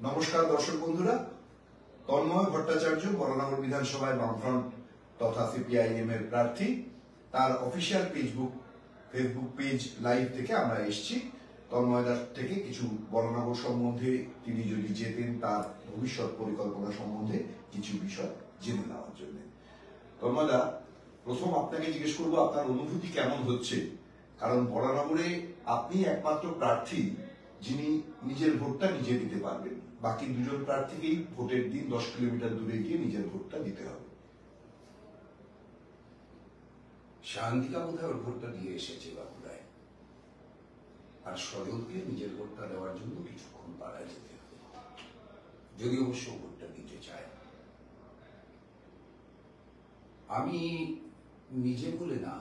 নমস্কার দর্শক বন্ধুরা, তন্ময় ভট্টাচার্য বরানগর বিধানসভায় বামফ্রন্ট তথা সিপিআইএম এর প্রার্থী। তার অফিসিয়াল ফেসবুক পেজ লাইভ থেকে আমরা এসেছি তন্ময়দার থেকে কিছু বরানগর সম্বন্ধে, তিনি যদি যেতেন তার ভবিষ্যৎ পরিকল্পনা সম্বন্ধে কিছু বিষয় জেনে নেওয়ার জন্য। তন্ময়দা, প্রথম আপনাকে জিজ্ঞেস করবো আপনার অনুভূতি কেমন হচ্ছে, কারণ বরানগরে আপনি একমাত্র প্রার্থী যিনি নিজের ভোটটা নিজে দিতে পারবেন, বাকি দুজন প্রার্থীকেই ভোটের দিন 10 কিলোমিটার দূরে গিয়ে নিজের ভোটটা দিতে হবে। শান্তিকা বোধহয় ওর ভোটটা দিয়ে এসেছে বাঁকুড়ায়, আর সজলকে নিজের ভোটটা দেওয়ার জন্য কিছুক্ষণ পাড়ায় যেতে হবে, যদি অবশ্য ভোটটা দিতে চায়। আমি নিজে বলে না,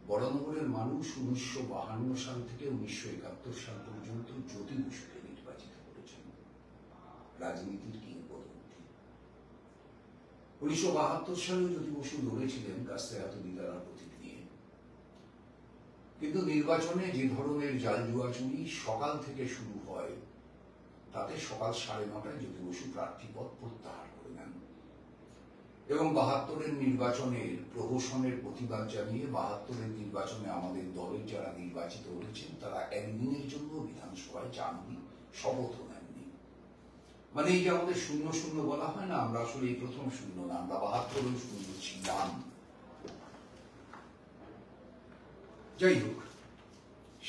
বরানগরের মানুষ 1952 সাল থেকে 1971 সাল পর্যন্ত জ্যোতি বসুকে নির্বাচিত করেছেন রাজনীতির কিংবদন্তি। 1972 সালে জ্যোতি বসু লড়েছিলেন কাস্তেহাতুদিদার প্রতীক নিয়ে, কিন্তু নির্বাচনে যে ধরনের জাল জুয়াচুরি সকাল থেকে শুরু হয়, তাতে সকাল 9:30টায় জ্যোতি বসু প্রার্থীপদ প্রত্যাহার করে নেন এবং 72-এর নির্বাচনের প্রহসনের প্রতিবাদ জানিয়ে 72-এর নির্বাচনে আমাদের দলের যারা নির্বাচিত হয়েছেন তারা একদিনের জন্য বিধানসভায় যাননি, শপথও নেননি। মানে এই যে আমাদের 0-0 বলা হয় না, আমরা আসলে এই প্রথম 0 না, আমরা 72-এও 0 ছিলাম। যাই হোক,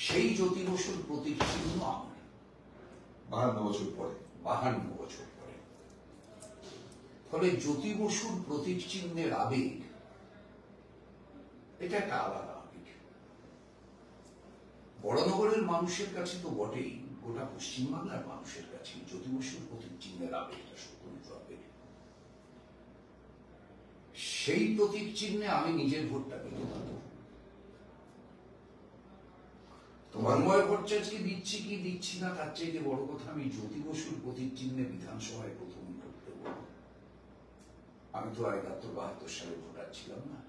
সেই জ্যোতি বসুর প্রতীক চিহ্ন আমার 52 বছর পরে। 52 বছর পরে। ফলে জ্যোতি বসুর প্রতীক চিহ্নের আবেগ এটা একটা আলাদা আবেগ। বরানগরের মানুষের কাছে তো বটেই, গোটা পশ্চিমবাংলার মানুষের কাছে জ্যোতি বসুর প্রতীক চিহ্নের আবেগটা সত্যনিত আবেগ। সেই প্রতীক চিহ্নে আমি নিজের ভোটটা দিতে পারবো। তন্ময় ভট্টাচার্যকে দিচ্ছি কি দিচ্ছি না তার চাইতে বড় কথা, আমি জ্যোতি বসুর প্রতীক চিহ্নে বিধানসভায় প্রথম ভোট দেব। আমি তো 71-72 সালে ভোটার ছিলাম না,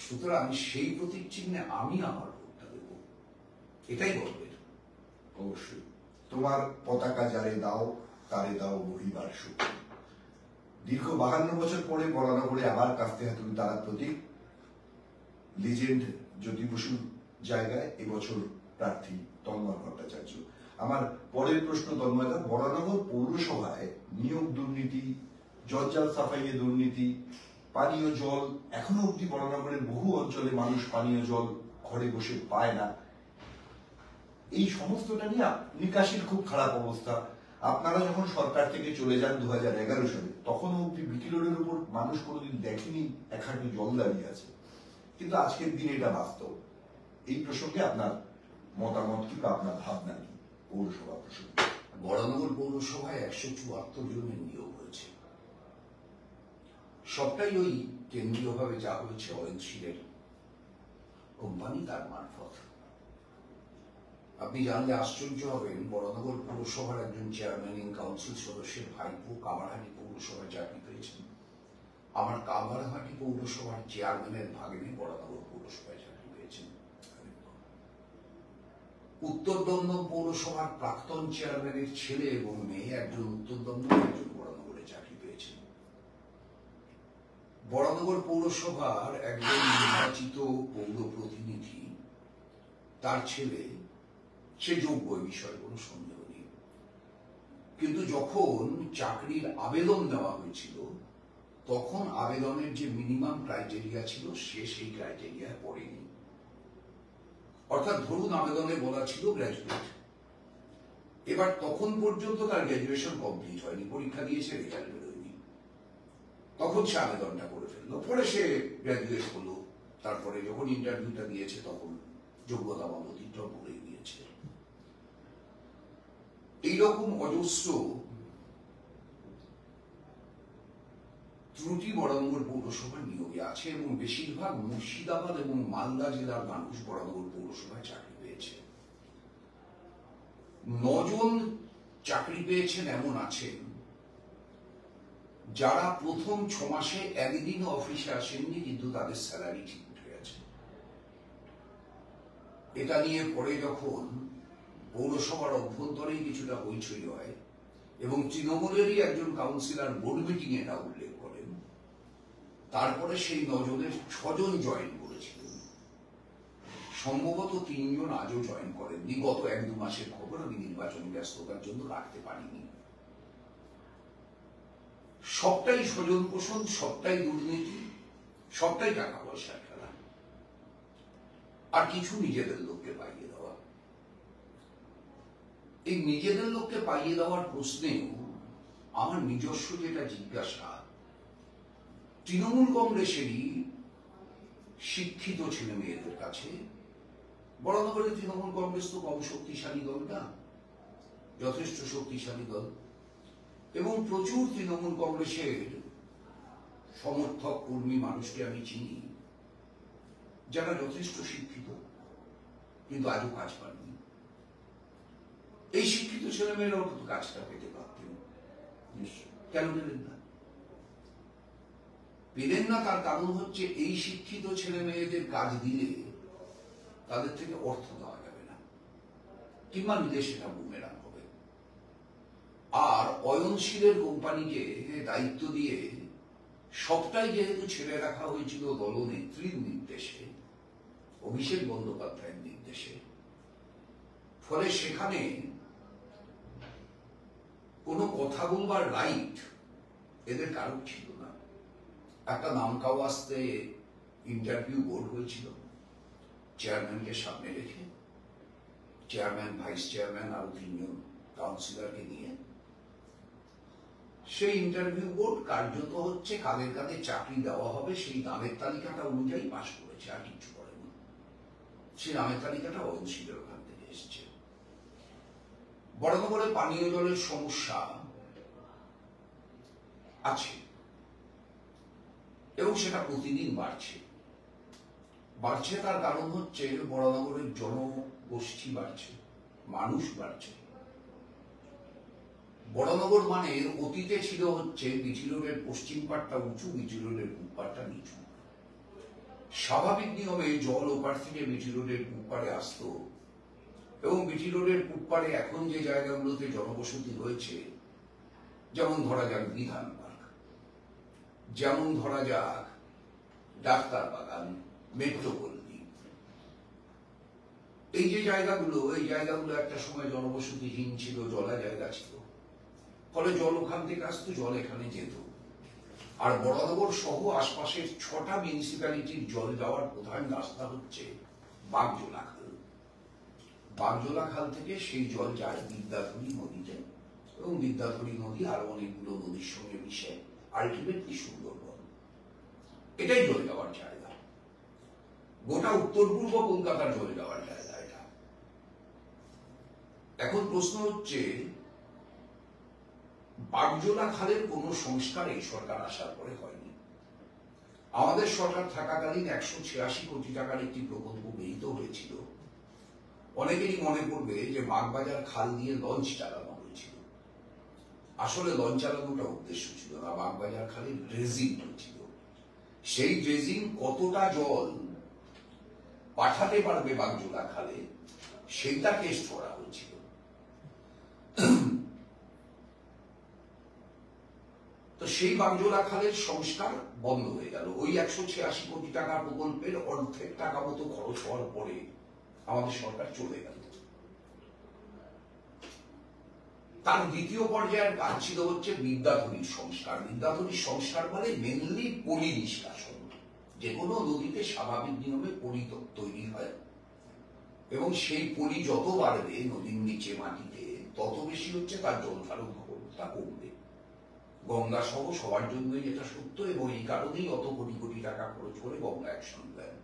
সুতরাং সেই প্রতীক চিহ্নে আমি আমার ভোটটা দেব, এটাই গর্বের। অবশ্যই তোমার পতাকা যারে দাও তারে দাও বহিবার সুখ। দীর্ঘ 52 বছর পরে বরানগরে আবার কাস্তেহাতুদিদার প্রতীক লিজেন্ড জ্যোতি বসুর জায়গায় এবছর প্রার্থী তন্ময় ভট্টাচার্য। আমার পরের প্রশ্ন তন্ময়দা, বরানগর পৌরসভায় নিয়োগ দুর্নীতি, জঞ্জাল সাফাইয়ে দুর্নীতি, পানীয় জল, এখনো অব্দি বরানগরের বহু অঞ্চলে মানুষ পানীয় জল ঘরে বসে পায় না, এই সমস্তটা নিয়ে নিকাশির খুব খারাপ অবস্থা। আপনারা যখন সরকার থেকে চলে যান 2011 সালে, তখন অব্দি বিটি রোডের উপর মানুষ কোনোদিন দেখেনি এক হাঁটু জল দাঁড়িয়ে আছে, কিন্তু আজকের দিনে এটা বাস্তব। এই প্রসঙ্গে আপনার মতামত কি বা আপনার ভাবনা কি পৌরসভা প্রসঙ্গে? বরানগর পৌরসভায় 174 জনের নিয়োগ হয়েছে, সবটাই ওই কেন্দ্রীয়ভাবে যা হয়েছে অয়নশীলের কোম্পানি তার মারফত। আপনি জানলে আশ্চর্য হবেন, বরানগর পৌরসভার একজন চেয়ারম্যান কাউন্সিল সদস্যের ভাইপো কামারহাটি পৌরসভায় চাকরি পেয়েছেন। আমার কামারহাটি পৌরসভার চেয়ারম্যানের ভাগ্নে বরানগর পৌরসভায় চাকরি পেয়েছেন। উত্তর দমদম পৌরসভার প্রাক্তন চেয়ারম্যানের ছেলে এবং মেয়ে একজন উত্তর দমদম, একজন বরানগরে চাকরি পেয়েছেন। বরানগর পৌরসভার একজন নির্বাচিত পৌর প্রতিনিধি, তার ছেলে, সে যোগ্য, এই বিষয়ে কোনো সন্দেহ নেই, কিন্তু যখন চাকরির আবেদন দেওয়া হয়েছিল তখন আবেদনের যে মিনিমাম ক্রাইটেরিয়া ছিল সে সেই ক্রাইটেরিয়ায় পড়েনি। অর্থাৎ ধরুন আবেদনে বলা ছিল গ্র্যাজুয়েট, এবার তখন পর্যন্ত তার গ্র্যাজুয়েশন কমপ্লিট হয়নি, পরীক্ষা দিয়েছে, রেজাল্ট বেরোয়নি, তখন সে আবেদনটা করে ফেললো, পরে সে গ্র্যাজুয়েট হলো, তারপরে যখন ইন্টারভিউটা দিয়েছে তখন যোগ্যতা মানদণ্ডটা পড়ে গিয়েছে। এইরকম অজস্র ত্রুটি বরানগর পৌরসভার নিয়োগে আছে এবং বেশিরভাগ মুর্শিদাবাদ এবং মালদা জেলার মানুষ বরানগর পৌরসভায় চাকরি পেয়েছে। 9 জন চাকরি পেয়েছেন এমন আছেন যারা প্রথম 6 মাসে একদিন অফিসে আসেননি, কিন্তু তাদের স্যালারি ঠিক উঠে গেছে। এটা নিয়ে পরে যখন পৌরসভার অভ্যন্তরেই কিছুটা হইচই হয় এবং তৃণমূলেরই একজন কাউন্সিলর বোর্ড মিটিং এটা উল্লেখ করেন। তারপরে সেই 9 জনের 6 জন জয়েন করেছিলেন, সম্ভবত 3 জন আজও জয়েন করেননি। গত 1-2 মাসের খবর আমি নির্বাচনী ব্যস্ততার জন্য রাখতে পারিনি। সবটাই স্বজন পোষণ, সবটাই দুর্নীতি, সবটাই টাকা পয়সার খেলা, আর কিছু নিজেদের লোককে পাইয়ে দেওয়া। এই নিজেদের লোককে পাইয়ে দেওয়ার প্রশ্নেও আমার নিজস্ব যেটা জিজ্ঞাসা, তৃণমূল কংগ্রেসেরই শিক্ষিত ছেলে মেয়েদের কাছে, বরানগরের তৃণমূল কংগ্রেস তো কম শক্তিশালী দল না, যথেষ্ট শক্তিশালী দল, এবং প্রচুর তৃণমূল কংগ্রেসের সমর্থক কর্মী মানুষকে আমি চিনি যারা যথেষ্ট শিক্ষিত কিন্তু আজও কাজ পাননি। এই শিক্ষিত ছেলেমেয়েরাও কিন্তু কাজটা পেতে পারতেন, কেন পেলেন না? পেলেন না তার কারণ হচ্ছে এই শিক্ষিত ছেলে মেয়েদের কাজ দিলে তাদের থেকে অর্থ দেওয়া যাবে না, কিংবা নিলে সেটা বুমেরাং হবে। আর অয়নশীলের কোম্পানিকে দায়িত্ব দিয়ে সবটাই যেহেতু ছেড়ে রাখা হয়েছিল দলনেত্রীর নির্দেশে, অভিষেক বন্দ্যোপাধ্যায়ের নির্দেশে, ফলে সেখানে কোনো কথা বলবার রাইট এদের কারো ছিল না। একটা নাম কাওয়াস্তে ইন্টারভিউ বোর্ড হয়েছিল চেয়ারম্যানকে সামনে রেখে, চেয়ারম্যান, ভাইস চেয়ারম্যান আরো 3 জন কাউন্সিলরকে নিয়ে। সেই ইন্টারভিউ বোর্ড কার্যত হচ্ছে কাদের কাদের চাকরি দেওয়া হবে সেই নামের তালিকাটা অনুযায়ী পাশ করেছে, আর কিছু করেনি। সেই নামের তালিকাটা অয়নশীলের ওখান থেকে এসছে। বরানগরে পানীয় জলের সমস্যা আছে এবং সেটা প্রতিদিন বাড়ছে। তার কারণ হচ্ছে বরানগরের জনগোষ্ঠী বাড়ছে, মানুষ বাড়ছে। বরানগর মানে অতীতে ছিল হচ্ছে বিটি রোডের পশ্চিম পাড়টা উঁচু, বিটি রোডের পূব পাড়টা নিচু। স্বাভাবিক নিয়মে জল ওপার থেকে বিটি রোডের পূব পাড়ে আসতো এবং বিটি রোডের পূব পাড়ে এখন যে জায়গাগুলোতে জনবসতি রয়েছে, যেমন ধরা যাক বিধান পার্ক, যেমন ধরা যাক ডাক্তার বাগান, মেট্রোপল্লী, এই যে জায়গাগুলো, এই জায়গাগুলো একটা সময় জনবসতিহীন ছিল, জলা জায়গা ছিল, ফলে জল ওখান থেকে আসতো, জল এখানে যেত। আর বরানগর সহ আশপাশের 6টা মিউনিসিপ্যালিটির জল যাওয়ার প্রধান রাস্তা হচ্ছে বাগজোলা খাল। বাগজোলা খাল থেকে সেই জল যায় বিদ্যাধরী নদীতে, এবং বিদ্যাধরী নদী আরো অনেকগুলো নদীর সঙ্গে মিশে আলটিমেটলি সুন্দরবন। এটাই জল যাওয়ার জায়গা, গোটা উত্তর পূর্ব কলকাতার জল যাওয়ার জায়গা এটা। এখন প্রশ্ন হচ্ছে, বাগজোলা খালের কোন সংস্কার এই সরকার আসার পরে হয়নি। আমাদের সরকার থাকাকালীন 186 কোটি টাকার একটি প্রকল্প গৃহীত হয়েছিল। অনেকেরই মনে পড়বে যে বাগবাজার খাল দিয়ে লঞ্চ চালানো হয়েছিল। আসলে লঞ্চ চালানোটা উদ্দেশ্য ছিল না, বাগবাজার খালে ড্রেজিং হয়েছিল। সেই ড্রেজিং কতটা জল পাঠাতে পারবে বাগজোলা খালে সেইটা টেস্ট করা হয়েছিল। তো সেই বাগজোলা খালের সংস্কার বন্ধ হয়ে গেল। ওই 186 কোটি টাকা প্রকল্পের অর্ধেক টাকা মতো খরচ হওয়ার পরে আমাদের সরকার চলে গেল। তার দ্বিতীয় পর্যায়ের কাজ ছিল হচ্ছে বিদ্যাধরীর সংস্কার। বিদ্যাধরীর সংস্কার মানে মেনলি পলি নিষ্কাশন। যে কোনো নদীতে স্বাভাবিক নিয়মে পলি তৈরি হয় এবং সেই পলি যত বাড়বে নদীর নিচে মাটিতে, তত বেশি হচ্ছে তার জল ধারণ ক্ষমতা কমবে। গঙ্গা সহ সবার জন্যই এটা সত্য, এবং এই কারণেই অত কোটি কোটি টাকা খরচ করে গঙ্গা অ্যাকশন দেন।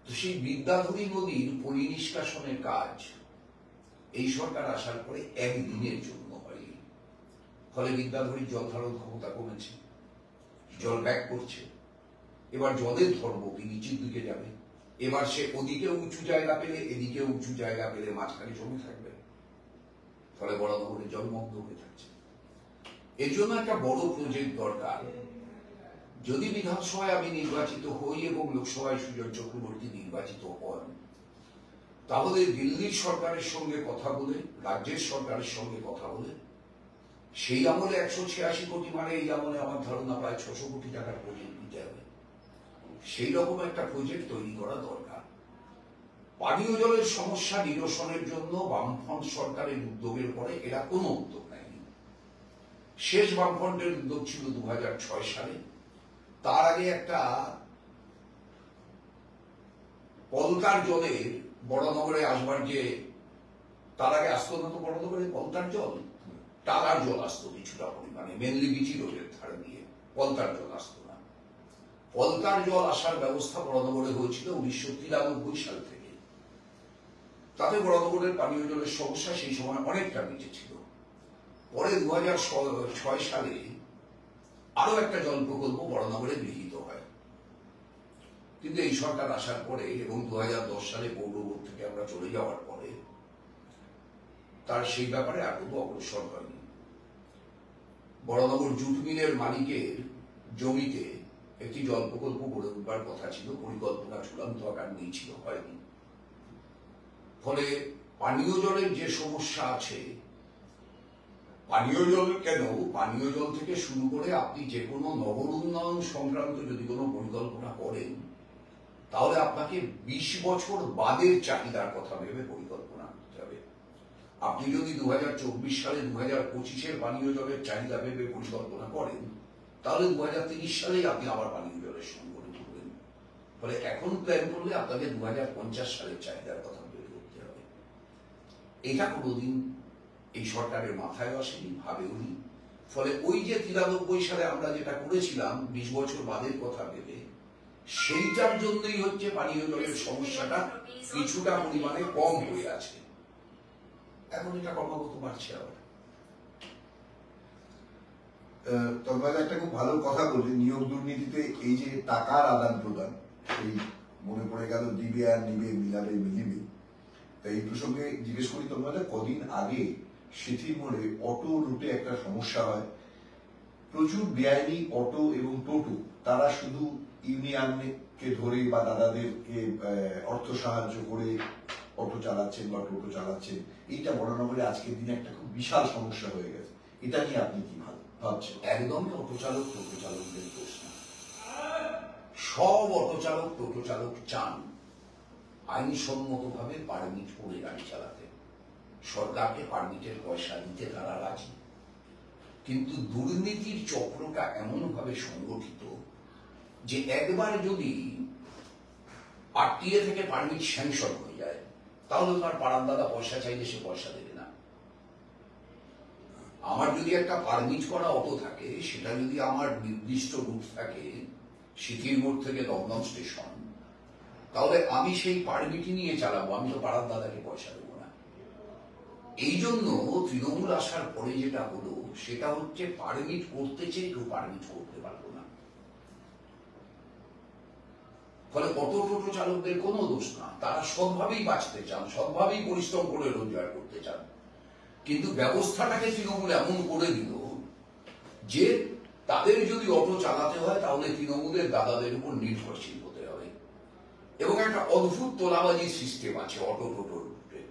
তো সেই বিদ্যাধরী নদীর পলি নিষ্কাশনের কাজ এই সরকার আসার পরে একদিনের জন্য হয়। ফলে বিদ্যাধরীর জল ধারণ ক্ষমতা কমেছে, জল ব্যাক করছে। এবার জলের ধর্ম কি নিচের দিকে যাবে। এবার সে ওদিকে উঁচু জায়গা পেলে, এদিকে উঁচু জায়গা পেলে মাঝখানে জমে থাকবে, ফলে বরানগরে জলমগ্ন হয়ে থাকছে। এর জন্য একটা বড় প্রজেক্ট দরকার। যদি বিধানসভায় আমি নির্বাচিত হই এবং লোকসভায় সুজন চক্রবর্তী নির্বাচিত হন, তাহলে দিল্লির সরকারের সঙ্গে কথা বলে, রাজ্যের সরকারের সঙ্গে কথা বলে, সেই আমলে 186 কোটি মানে এই আমলে আমার ধারণা প্রায় 600 কোটি টাকার প্রজেক্ট দিতে হবে। সেই রকম একটা প্রজেক্ট তৈরি করা দরকার। পানীয় জলের সমস্যা নিরসনের জন্য বামফ্রন্ট সরকারের উদ্যোগের পরে এরা কোনো উদ্যোগ নেয়নি। শেষ বামফ্রন্টের উদ্যোগ ছিল 2006 সালে। তার আগে একটা পলতার জলের বড়নগরে আসবার যে, তার আগে আসতো না তো বড়নগরে পলতার জল, টালার জল আসতো কিছুটা পরিমাণে, মেনলি বিচি রোডের ধারে দিয়ে, পলতার জল আসতো না। পলতার জল আসার ব্যবস্থা বড়নগরে হয়েছিল 1993 সাল থেকে। তাতে বড়নগরের পানীয় জলের সমস্যা সেই সময় অনেকটা মিটেছিল। পরে 2006 সালে আরো একটা জল প্রকল্প বড়নগরে গৃহীত হয়। কিন্তু এই সরকার আসার পরে এবং 2010 সালে পৌরবোর্ড থেকে আমরা চলে যাওয়ার পরে তার সেই ব্যাপারে আর কোনো অগ্রসর হয়নি। বড়নগর জুট মিলের মালিকের জমিতে একটি জল প্রকল্প গড়ে উঠবার কথা ছিল, পরিকল্পনা চূড়ান্ত আকার নিয়েছিল, হয়নি। ফলে পানীয় জলের যে সমস্যা আছে, পানীয় জল কেন, পানীয় জল থেকে শুরু করে আপনি যে কোনো নগর উন্নয়ন সংক্রান্ত যদি কোনো পরিকল্পনা করেন, তাহলে আপনাকে 20 বছর বাদের চাহিদার কথা ভেবে পরিকল্পনা করতে হবে। আপনি যদি 2024 সালে 2025-এর পানীয় জলের চাহিদা ভেবে পরিকল্পনা করেন, তাহলে 2030 সালেই আপনি আবার পানীয় জলের সংকটে পড়বেন। ফলে এখন প্ল্যান করলে আপনাকে 2050 সালের চাহিদার কথা ভেবে করতে হবে। এটা কোনোদিন এই সরকারের মাথায় আসেনি, ভাবেওনি। ফলে ওই যে 93 সালে আমরা যেটা করেছিলাম 20 বছর বাদের কথা ভেবে, সেইটার জন্যই হচ্ছে পানীয় জলের সমস্যাটা কিছুটা পরিমাণে কম হয়ে আছে। এখন এটা ক্রমাগত বাড়ছে আবার। তবে একটা খুব ভালো কথা বলি, নিয়োগ দুর্নীতিতে এই যে টাকার আদান প্রদান, এই মনে পড়ে গেল দিবে আর নিবে, মিলাবে মিলিবে। তাই এই প্রসঙ্গে জিজ্ঞেস করি তোমাদের, কদিন আগে সিথির মোড়ে অটো রুটে একটা সমস্যা হয়। প্রচুর বেআইনি অটো এবং টোটো, তারা শুধু ইউনিয়নকে ধরে বা দাদাদেরকে অর্থ সাহায্য করে অটো চালাচ্ছেন বা টোটো চালাচ্ছেন। এইটা বড়নগরে আজকের দিনে একটা খুব বিশাল সমস্যা হয়ে গেছে। এটা নিয়ে আপনি কি ভাবছেন? একদমই অটো চালক টোটো চালকদের দোষ না। সব অটো চালক টোটো চালক চান আইনসম্মতভাবে পারমিট করে গাড়ি চালাতে। সরকারকে পারমিটের পয়সা দিতে তারা রাজি, কিন্তু দুর্নীতির চক্রটা এমন ভাবে সংগঠিত যে একবার যদি আরটিএ থেকে পারমিট স্যাংশন হয়ে যায়, তাহলে তোমার পাড়ার দাদা পয়সা চাইলে সে পয়সা দেবে না। আমার যদি একটা পারমিট করা অটো থাকে, সেটা যদি আমার নির্দিষ্ট রুট থাকে সিথির মোড় থেকে দমদম স্টেশন, তাহলে আমি সেই পারমিটই নিয়ে চালাবো, আমি তো পাড়ার দাদাকে পয়সা দেবো না। এই জন্য তৃণমূল আসার পরে যেটা হলো, সেটা হচ্ছে পারমিট করতে চেয়ে কেউ পারমিট করতে পারলো না। ফলে অটো টোটো চালকদের কোনো দোষ না, তারা সৎভাবেই বাঁচতে চান, সৎভাবেই পরিশ্রম করে রোজগার করতে চান। কিন্তু ব্যবস্থাটাকে তৃণমূল এমন করে দিল যে তাদের যদি অটো চালাতে হয়, তাহলে তৃণমূলের দাদাদের উপর নির্ভরশীল হতে হবে। এবং একটা অদ্ভুত তোলাবাজি সিস্টেম আছে অটো টোটো রুটে,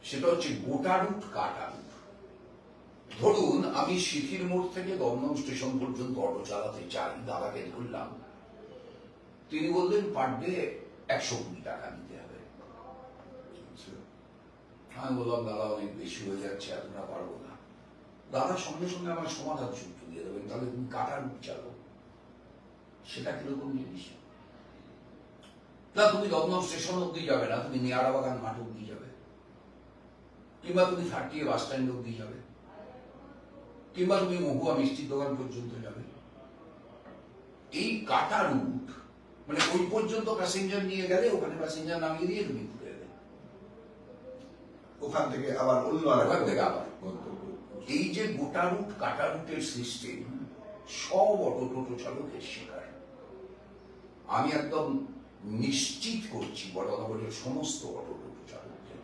সেটা হচ্ছে গোটা রুট, কাটা রুট। ধরুন আমি সিথির মোড় থেকে দমদম স্টেশন পর্যন্ত অটো চালাতে চাই, দাদাকে ধরলাম, তিনি বললেন পার ডে 120 টাকা দিতে হবে। আমি বললাম দাদা অনেক বেশি হয়ে যাচ্ছে, এতটা পারবো না। দাদা সঙ্গে সঙ্গে আমার সমাধান সূত্র দিয়ে দেবেন, তাহলে তুমি কাটা রুট চালো। সেটা কিরকম জিনিস? না তুমি দমদম স্টেশন অব্দি যাবে না, তুমি নিয়ারা বাগান মাঠ অব্দি যাবে, কিংবা তুমি 30 বাস স্ট্যান্ড অব্দি যাবে, কিংবা তুমি মহুয়া মিষ্টির দোকান পর্যন্ত যাবে। এই কাটা রুট মানে ওই পর্যন্ত প্যাসেঞ্জার নিয়ে গেলে ওখানে প্যাসেঞ্জার নামিয়ে দিয়ে তুমি ঘুরে এলে, ওখান থেকে আবার অন্য ওখান থেকে আবার। এই যে গোটা রুট কাটা রুটের সিস্টেম সব অটো টোটো চালকের শিকার। আমি একদম নিশ্চিত করছি বড়নগরের সমস্ত অটো টোটো চালকদের,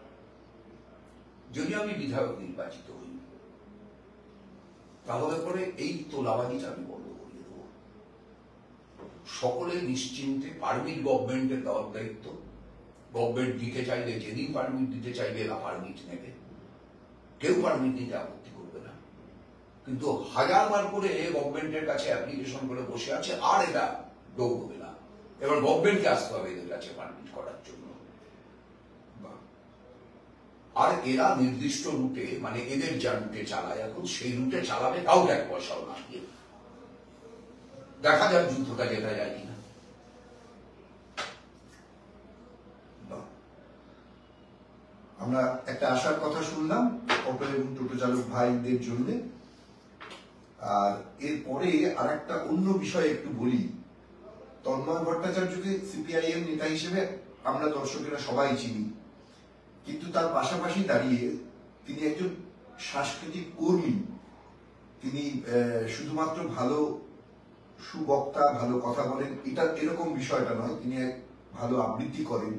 যদি আমি বিধায়ক নির্বাচিত হই, তাহলে পরে এই তোলাবাজিটা আমি বন্ধ করিয়ে দেবো। সকলে নিশ্চিন্তে, পারমিট গভর্নমেন্টের দেওয়ার দায়িত্ব, গভর্নমেন্ট দিতে চাইলে, যেদিন পারমিট দিতে চাইবে এরা পারমিট নেবে, কেউ পারমিট দিতে আপত্তি করবে না। কিন্তু হাজারবার করে গভর্নমেন্টের কাছে অ্যাপ্লিকেশন করে বসে আছে, আর এরা দৌড়বে না। এবার গভর্নমেন্টকে আসতে হবে এদের কাছে পারমিট করার জন্য। আর এরা নির্দিষ্ট রুটে, মানে এদের যা রুটে চালায় এখন, সেই রুটে চালাবে, কাউকে এক পয়সাও না দিয়ে। দেখা যাক যুদ্ধটা জেতা যায় কিনা। আমরা একটা আশার কথা শুনলাম অটো এবং টোটো চালক ভাইদের জন্য। আর এরপরে আর একটা অন্য বিষয়ে একটু বলি। তন্ময় ভট্টাচার্যকে সিপিআইএম নেতা হিসেবে আমরা দর্শকেরা সবাই চিনি, কিন্তু তার পাশাপাশি দাঁড়িয়ে তিনি একজন সাংস্কৃতিক কর্মী। তিনি শুধুমাত্র ভালো সুবক্তা, ভালো কথা বলেন এটা এরকম বিষয়টা নয়, তিনি ভালো আবৃত্তি করেন,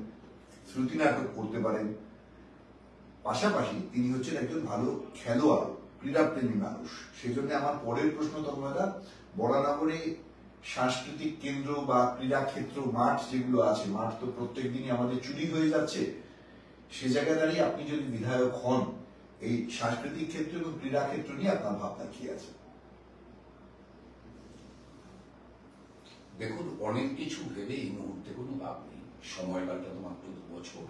শ্রুতি নাটক করতে পারেন। পাশাপাশি তিনি হচ্ছেন একজন ভালো খেলোয়াড়, ক্রীড়াপ্রেমী মানুষ। সেই জন্য আমার পরের প্রশ্ন তন্ময়দা, বরানগরে সাংস্কৃতিক কেন্দ্র বা ক্রীড়া ক্ষেত্র, মাঠ যেগুলো আছে, মাঠ তো প্রত্যেক দিনই আমাদের চুরি হয়ে যাচ্ছে, সে জায়গায় দাঁড়িয়ে আপনি যদি বিধায়ক হন, এই সাংস্কৃতিক ক্ষেত্র এবং ক্রীড়া ক্ষেত্র নিয়ে আপনার ভাবনা কি আছে? দেখুন, অনেক কিছু ভেবে এই মুহূর্তে কোনো লাভ নেই, সময়কালটা তো মাত্র 2 বছর।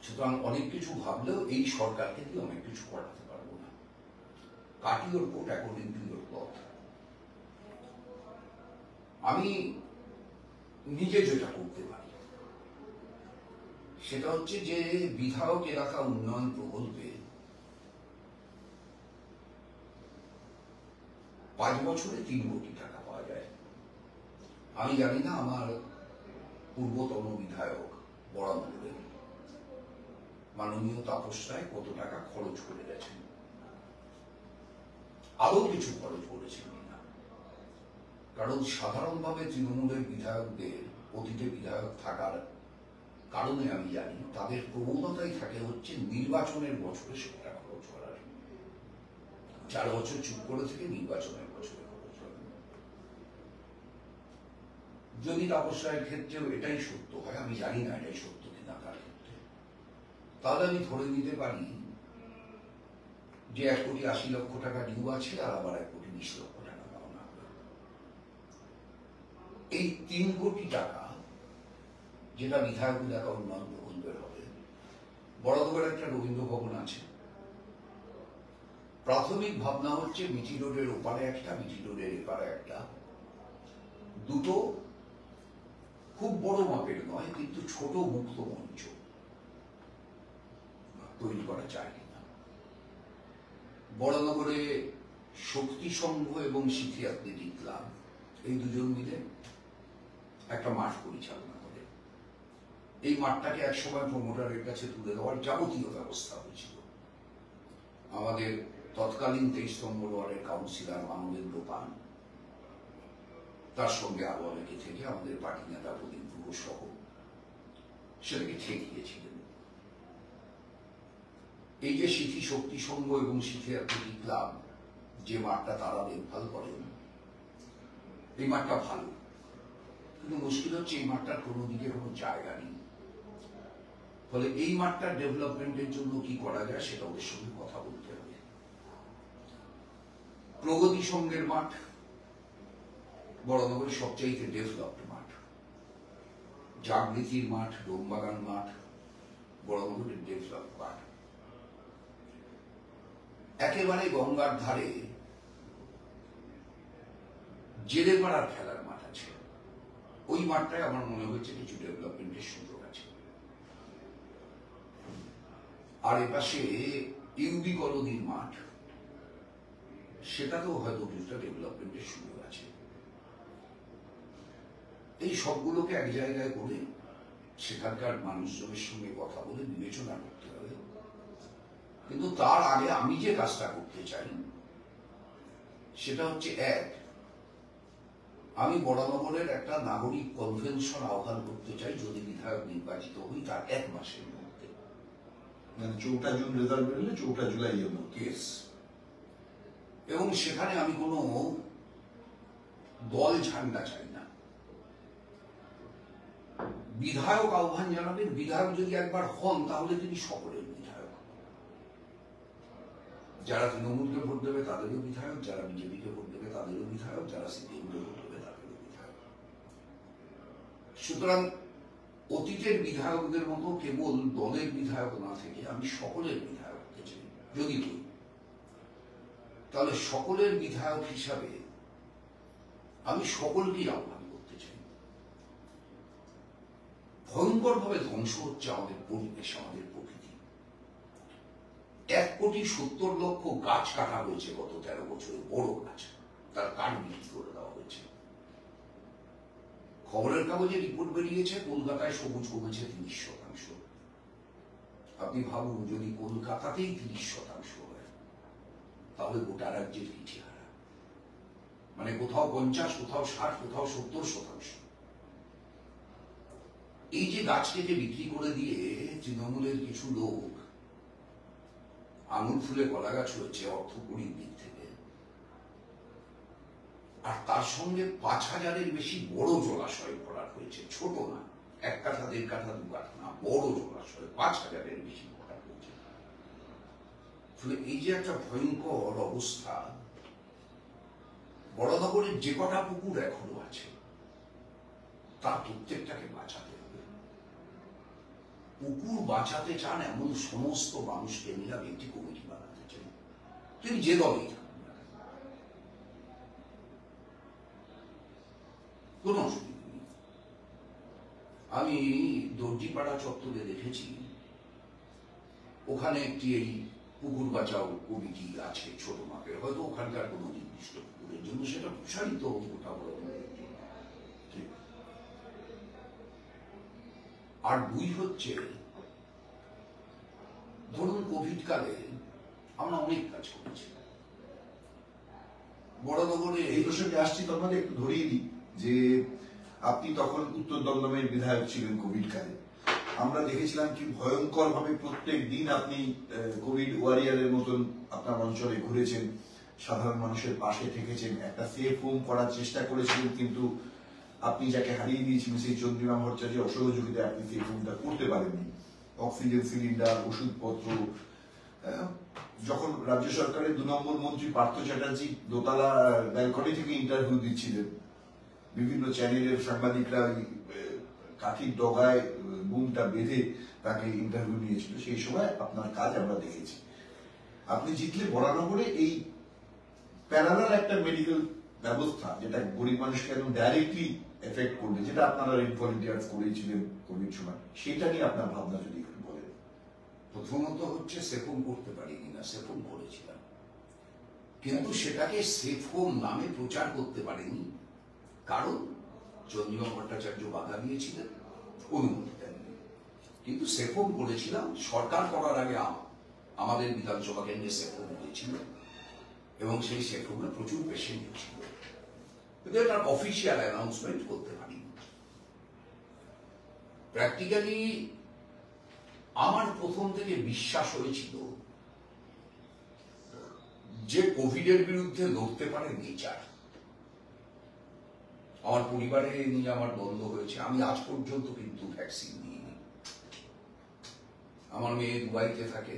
সুতরাং অনেক কিছু ভাবলেও এই সরকারকে দিয়ে অনেক কিছু করাতে পারবো না। Cut your coat according to your cloth. আমি নিজে যেটা করতে পারি সেটা হচ্ছে যে বিধায়ক এলাকা উন্নয়ন প্রকল্পে 5 বছরে 3 কোটি টাকা পাওয়া যায়। আমি জানি না আমার পূর্বতন বিধায়ক বরানগরের মাননীয় তাপস রায় কত টাকা খরচ করে গেছেন, আরো কিছু খরচ করেছেন কিনা। কারণ সাধারণভাবে তৃণমূলের বিধায়কদের, অতীতে বিধায়ক থাকার কারণে আমি জানি, তাদের প্রবণতাই থাকে হচ্ছে নির্বাচনের বছরে সেটা খরচ করার। 4 বছর চুপ করে থেকে নির্বাচনের বছরে খরচ করেন। যদি তাপস রায়ের ক্ষেত্রেও এটাই সত্য হয়, আমি জানি না এটাই সত্য কিনা তার ক্ষেত্রে, তাহলে আমি ধরে নিতে পারি যে 1,80,00,000 টাকা ডিউ আছে, আর আবার 1,20,00,000 টাকা পাওনা হবে। এই 3 কোটি টাকা যেটা বিধায়ক এলাকা উন্নয়ন প্রকল্পের হবে, বরানগরে একটা রবীন্দ্র ভবন আছে। প্রাথমিক ভাবনা হচ্ছে মিঠি রোডের ওপারে একটা, মিঠি রোডের এপারে একটা, দুটো খুব বড় মাপের নয় কিন্তু ছোট মুক্ত মঞ্চ তৈরি করা যায় কিনা। বরানগরে শক্তি সংঘ এবং সিটি অ্যাথলেটিক ক্লাব এই দুজন মিলে একটা মাঠ পরিচালনা করে। এই মাঠটাকে একসময় প্রমোটারের কাছে তুলে দেওয়ার যাবতীয় ব্যবস্থা হয়েছিল। আমাদের তৎকালীন 23 নম্বর ওয়ার্ডের কাউন্সিলর মানবেন্দ্র পান, তার সঙ্গে আরো অনেকে থেকে আমাদের পার্টি নেতা প্রদীপ গুহ সহ সেটাকে ঠেকিয়েছিলেন। এই যে সিথি শক্তি সংঘ এবং সিথি অ্যাথলেটিক ক্লাব যে মাঠটা তারা দেখভাল করেন, এই মাঠটা ভালো, কিন্তু মুশকিল হচ্ছে এই মাঠটার কোনো দিকে কোনো জায়গা নেই। ফলে এই মাঠটার ডেভেলপমেন্টের জন্য কি করা যায় সেটা ওদের সঙ্গে কথা বলতে হবে। প্রগতি সংঘের মাঠ বরানগরের সবচাইতে ডেভেলপড মাঠ, জাগৃতির মাঠ, ডোমবাগান মাঠ বরানগরের ডেভেলপড মাঠ। একেবারে গঙ্গার ধারে জেলেপাড়ার খেলার মাঠ আছে, ওই মাঠটায় আমার মনে হচ্ছে কিছু ডেভেলপমেন্টের সুযোগ আছে। আর এপাশে ইউবি কলোনির মাঠ, সেটাতেও হয়তো কিছুটা ডেভেলপমেন্টের সুযোগ আছে। এই সবগুলোকে এক জায়গায় করে সেখানকার মানুষজনের সঙ্গে কথা বলে বিবেচনা করতে হবে। কিন্তু তার আগে আমি যে কাজটা করতে চাই সেটা হচ্ছে, আমি বরানগরের একটা নাগরিক কনভেনশন আহ্বান করতে চাই যদি বিধায়ক নির্বাচিত হই তার 1 মাসের মধ্যে। মানে 4 জুন রেজাল্ট বেরোলে 4 জুলাই এর মধ্যে। এবং সেখানে আমি কোনো দল ঝান্ডা চাই না। বিধায়ক আহ্বান জানাবেন, বিধায়ক যদি একবার হন তাহলে তিনি সকলের বিধায়ক। যারা তৃণমূলকে ভোট দেবে তাদেরও বিধায়ক, যারা বিজেপিকে ভোট দেবে তাদেরও বিধায়ক, যারা সিপিএমকে ভোট দেবে তাদেরও বিধায়ক। সুতরাং অতীতের বিধায়কদের মতো কেবল দলের বিধায়ক না থেকে আমি সকলের বিধায়ক হতে চাই। যদি বলি তাহলে সকলের বিধায়ক হিসাবে আমি সকলকেই আহ্বান করতে চাই। ভয়ঙ্করভাবে ধ্বংস হচ্ছে আমাদের পরিবেশ, আমাদের প্রকৃতি। 1,70,00,000 গাছ কাটা হয়েছে গত 13 বছরে, বড় গাছ, তার কাঠ বিক্রি করে দেওয়া হয়েছে। খবরের কাগজে রিপোর্ট বেরিয়েছে কলকাতায় সবুজ কমেছে 30%। আপনি ভাবুন যদি কলকাতাতেই 30% হয় তাহলে গোটা রাজ্যের কি চেহারা, মানে কোথাও 50, কোথাও 60, কোথাও 70%। এই যে গাছ কেটে বিক্রি করে দিয়ে তৃণমূলের কিছু লোক আঙুল ফুলে কলা গাছ হয়েছে অর্থকরীর দিক থেকে, আর তার সঙ্গে 5,000-এর বেশি বড় জলাশয় করা হয়েছে। ছোট না, 1 কাঠা 1.5 কাঠা 2 কাঠা না, বড় জলাশয় 5,000-এর বেশি করা হয়েছে। ফলে এই যে একটা ভয়ঙ্কর অবস্থা, বড়নগরের যে কটা পুকুর এখনো আছে তার প্রত্যেকটাকে বাঁচাতে হবে। পুকুর বাঁচাতে চান এমন সমস্ত মানুষকে নিয়ে আমি একটি কমিটি বানাতে চাই, তিনি যে দলেই থাকুন না, কোন অসুবিধা নেই। আমি দর্জিপাড়া চত্বরে দেখেছি ওখানে একটি এই পুকুর বাঁচাও কমিটি আছে ছোট মাপের, হয়তো ওখানকার কোনো নির্দিষ্ট পুকুরের জন্য সেটা প্রসারিত গোটা বড়। আর 2 হচ্ছে, ধরুন কোভিড কালে আমরা অনেক কাজ করেছি বড়নগরে। এই প্রসঙ্গে আসছি, তোর মধ্যে একটু ধরিয়ে দিই যে আপনি তখন উত্তর দমদমের বিধায়ক ছিলেন কোভিড কালে। আমরা দেখেছিলাম কি ভয়ঙ্কর ভাবে প্রত্যেক দিন আপনি কোভিড ওয়ারিয়ারের মতন আপনার অঞ্চলে ঘুরেছেন, সাধারণ মানুষের পাশে থেকেছেন, একটা সেফ হোম করার চেষ্টা করেছিলেন, কিন্তু আপনি যাকে হারিয়ে দিয়েছিলেন সেই চন্দ্রিমা ভট্টাচার্যের অসহযোগিতায় আপনি সেফ হোমটা করতে পারেননি। অক্সিজেন সিলিন্ডার, ওষুধপত্র, যখন রাজ্য সরকারের 2 নম্বর মন্ত্রী পার্থ চ্যাটার্জি দোতলা ব্যালকনি থেকে ইন্টারভিউ দিচ্ছিলেন, বিভিন্ন চ্যানেলের সাংবাদিকরা কাঠির ডগায় বুমটা বেঁধে তাকে ইন্টারভিউ নিয়েছিল, সেই সময় আপনার কাজ আমরা দেখেছি। আপনি জিতলে বরানগরে এই প্যারালাল একটা মেডিকেল ব্যবস্থা যেটা গরিব মানুষকে একদম ডাইরেক্টলি এফেক্ট করবে, যেটা আপনারা ভলেন্টিয়ার্স করেছিলেন কোভিড সময়, সেটা নিয়ে আপনার ভাবনা যদি একটু বলেন। প্রথমত হচ্ছে সেফ হোম করতে পারিনি না, সেফ হোম করেছিলাম, কিন্তু সেটাকে সেফ হোম নামে প্রচার করতে পারেনি, কারণ চন্দ্রিমা ভট্টাচার্য বাধা দিয়েছিলেন, অনুমতি দেননি। কিন্তু সেফ হোম করেছিলাম, সরকার করার আগে আমাদের বিধানসভা কেন্দ্রে সেফ হোম হয়েছিল এবং সেই সেফ হোমে প্রচুর পেশেন্ট ছিল, কিন্তু এটার অফিসিয়াল অ্যানাউন্সমেন্ট করতে পারিনি। প্র্যাকটিক্যালি আমার প্রথম থেকে বিশ্বাস হয়েছিল যে কোভিডের বিরুদ্ধে লড়তে পারে নেচার। আমার পরিবারে নিয়ে আমার দ্বন্দ্ব হয়েছে, আমি আজ পর্যন্ত কিন্তু ভ্যাকসিন নিইনি। আমার মেয়ে দুবাইতে থাকে,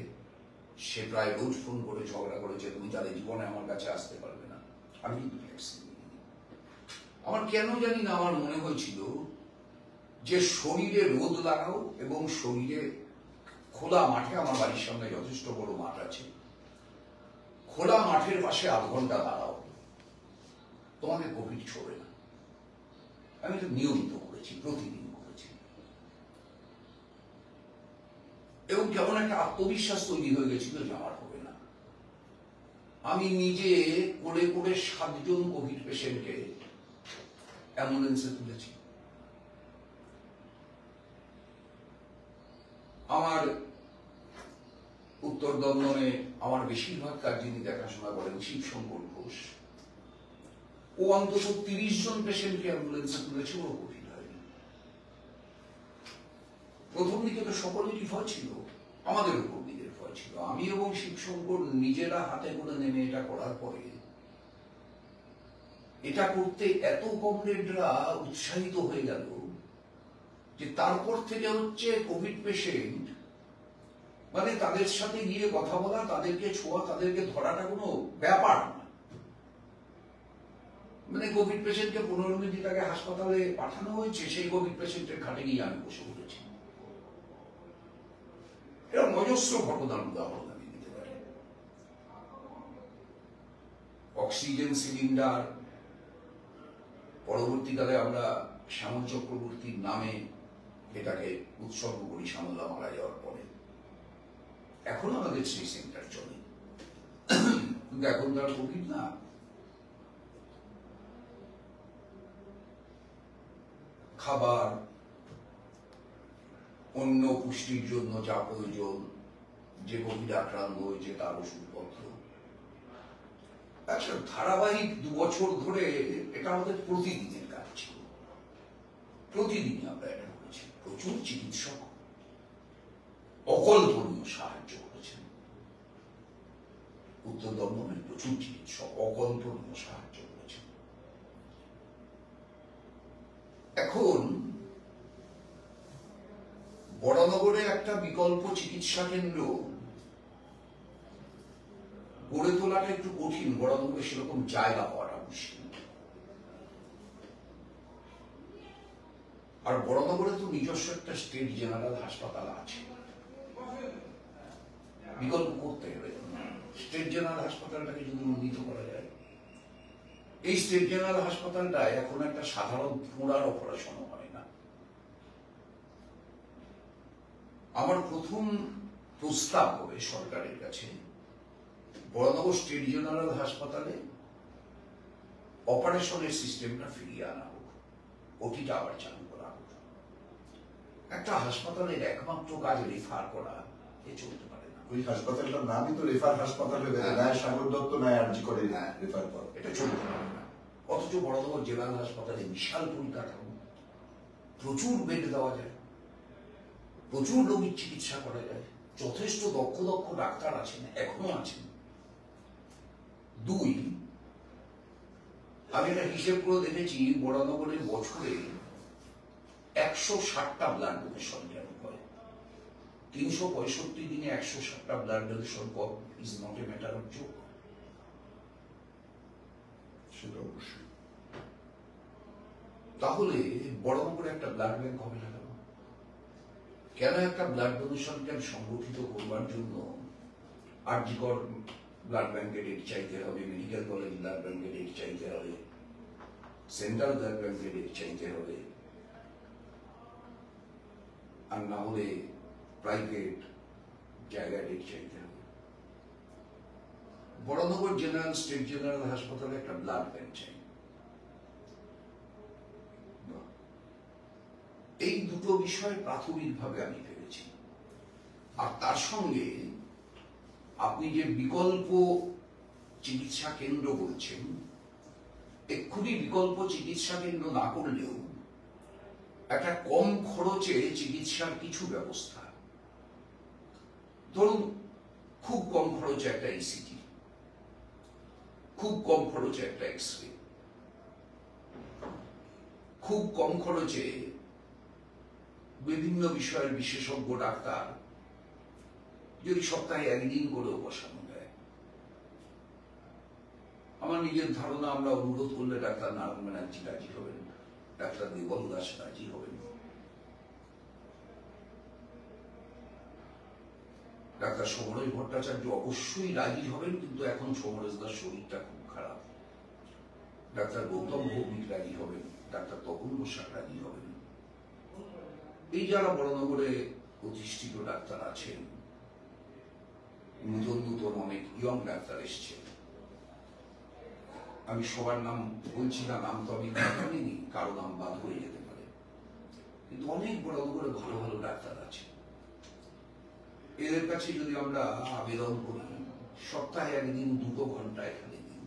সে প্রায় রোজ ফোন করে ঝগড়া করেছে তুমি তাদের জীবনে আমার কাছে আসতে পারবে না, আমি কিন্তু ভ্যাকসিন নিইনি। আমার কেন জানি না আমার মনে হয়েছিল যে শরীরে রোদ লাগাও এবং শরীরে খোলা মাঠে, আমার বাড়ির সামনে যথেষ্ট বড় মাঠ আছে, খোলা মাঠের পাশে 8 ঘন্টা দাঁড়াও, তোমাকে কোভিড ছড়ে না। আমি এটা নিয়মিত করেছি, প্রতিদিন করেছি, এবং কেমন একটা আত্মবিশ্বাস তৈরি হয়ে গেছিল যে আমার হবে না। আমি নিজে করে করে 7 জন কোভিড পেশেন্টকে অ্যাম্বুলেন্সে তুলেছি। আমার উত্তর দমদমে আমার বেশিরভাগ কাজ যিনি দেখাশোনা করেন শিবশঙ্কর ঘোষ, ও অন্তত 30 জন পেশেন্টকে অ্যাম্বুলেন্সে তুলেছে, ওর কোভিড হয়নি। প্রথম দিকে তো সকলেরই ভয় ছিল, আমাদের উপর দিকের ভয় ছিল। আমি এবং শিবশঙ্কর নিজেরা হাতে করে নেমে এটা করার পরে এটা করতে এত কমরেডরা উৎসাহিত হয়ে গেল যে তারপর থেকে হচ্ছে কোভিড পেশেন্ট মানে তাদের সাথে গিয়ে কথা বলা, তাদেরকে ছোঁয়া, তাদেরকে ধরাটা কোনো ব্যাপার না। মানে কোভিড পেশেন্টকে 15 মিনিট আগে হাসপাতালে পাঠানো হয়েছে, সেই কোভিড পেশেন্টের খাটে গিয়ে আমি বসে পড়েছি। এরকম অজস্র ঘটনার উদাহরণ আমি দিতে পারি। অক্সিজেন সিলিন্ডার পরবর্তীকালে আমরা শ্যামল চক্রবর্তীর নামে এটাকে উৎসর্গ করি শ্যামলদা মারা যাওয়ার পরে। এখন আমাদের সেই সেন্টার চলে, কিন্তু এখন তার কোভিড না। খাবার, অন্য পুষ্টির জন্য যা প্রয়োজন, যে কোভিড আক্রান্ত হয়েছে তার ওষুধপত্র, আচ্ছা ধারাবাহিক 2 বছর ধরে এটা আমাদের প্রতিদিনের কাজ ছিল। প্রতিদিনই আমরা এটা করেছি। প্রচুর চিকিৎসক অকল্পনীয় সাহায্য করেছেন। উত্তর দমদমের প্রচুর চিকিৎসক অকল্পনীয় সাহায্য করেছেন। এখন বড়নগরে একটা বিকল্প চিকিৎসা কেন্দ্র গড়ে তোলাটা একটু কঠিন। বড়নগরে সেরকম জায়গা পাওয়াটা মুশকিল। আর বড়নগরে তো নিজস্ব একটা স্টেট জেনারেল হাসপাতাল আছে, বিকল্প করতে হবে। স্টেট জেনারেল হাসপাতালটাকে যদি উন্নীত করা যায়, এই স্টেট জেনারেল হাসপাতালটা এখন একটা সাধারণ ফোঁড়ার অপারেশন হয় না। আমার প্রথম প্রস্তাব হবে সরকারের কাছে, বড়নগর স্টেট জেনারেল হাসপাতালে অপারেশনের সিস্টেমটা ফিরিয়ে আনা হোক, ওটিটা আবার চালু করা হোক। একটা হাসপাতালের একমাত্র কাজ রেফার করা, এ চলতে পারে না। ওই হাসপাতালটার নামই তো রেফার হাসপাতাল হয়ে গেছে, নয় সাগর দত্ত নয় আরজি করে রেফার করা, এটা চলতে পারে না। অথচ বড়নগর জেনারেল হাসপাতালে বিশাল পরিকাঠামো, প্রচুর বেড দেওয়া যায়, প্রচুর রোগীর চিকিৎসা করা যায়, যথেষ্ট দক্ষ দক্ষ ডাক্তার আছেন, এখনো আছেন। 2, আমি একটা হিসেব করে দেখেছি, বড়নগরের বছরে 160টা ব্লাড ডোনেশন যেন হয়। 365 দিনে 160টা blood donation is not a matter of joke. সেটা অবশ্যই। তাহলে বড়নগরে একটা ব্লাড ব্যাংক হবে না কেন? কেন একটা ব্লাড ডোনেশন ক্যাম্প সংগঠিত করবার জন্য আরজিকর ব্লাড ব্যাংকের ডেট চাইতে হবে, মেডিকেল কলেজ ব্লাড ব্যাংকের ডেট চাইতে হবে, সেন্ট্রাল ব্লাড ব্যাংকের ডেট চাইতে হবে, আর না হলে প্রাইভেট জায়গায় ডেট চাইতে হবে? বড়নগর জেনারেল স্টেট জেনারেল হাসপাতালে একটা ব্লাড ব্যাংক চাই। এই দুটো বিষয় প্রাথমিকভাবে আমি ভেবেছি। আর তার সঙ্গে আপনি যে বিকল্প চিকিৎসা কেন্দ্র বলছেন, এক্ষুনি বিকল্প চিকিৎসা কেন্দ্র না করলেও একটা কম খরচে চিকিৎসার কিছু ব্যবস্থা, ধরুন খুব কম খরচে একটা ইসিজি, খুব কম খরচে একটা এক্সরে, খুব কম খরচে বিভিন্ন বিষয়ের বিশেষজ্ঞ ডাক্তার যদি সপ্তাহে 1 দিন করেও বসানো যায়। আমার নিজের ধারণা, আমরা অনুরোধ করলে ডাক্তার নারায়ণ ব্যানার্জি রাজি হবেন, ডাক্তার দেবল দাস রাজি হবেন, ডাক্তার সমরেশ ভট্টাচার্য অবশ্যই রাজি হবেন, কিন্তু এখন সমরেশ দাস শরীরটা খুব খারাপ। ডাক্তার গৌতম ভৌমিক রাজি হবেন, ডাক্তার তপন বসাক রাজি হবেন। এই যারা বড়নগরে প্রতিষ্ঠিত ডাক্তার আছেন, নতুন নতুন অনেক ইয়ং ডাক্তার এসছে, আমি সবার নাম বলছি না, নাম তো আমি জানিনি, কারো নাম বাদ হয়ে যেতে পারে, কিন্তু অনেক বড়নগরে ভালো ভালো ডাক্তার আছে। এদের কাছে যদি আমরা আবেদন করি সপ্তাহে 1 দিন 2 ঘন্টা এখানে দিন,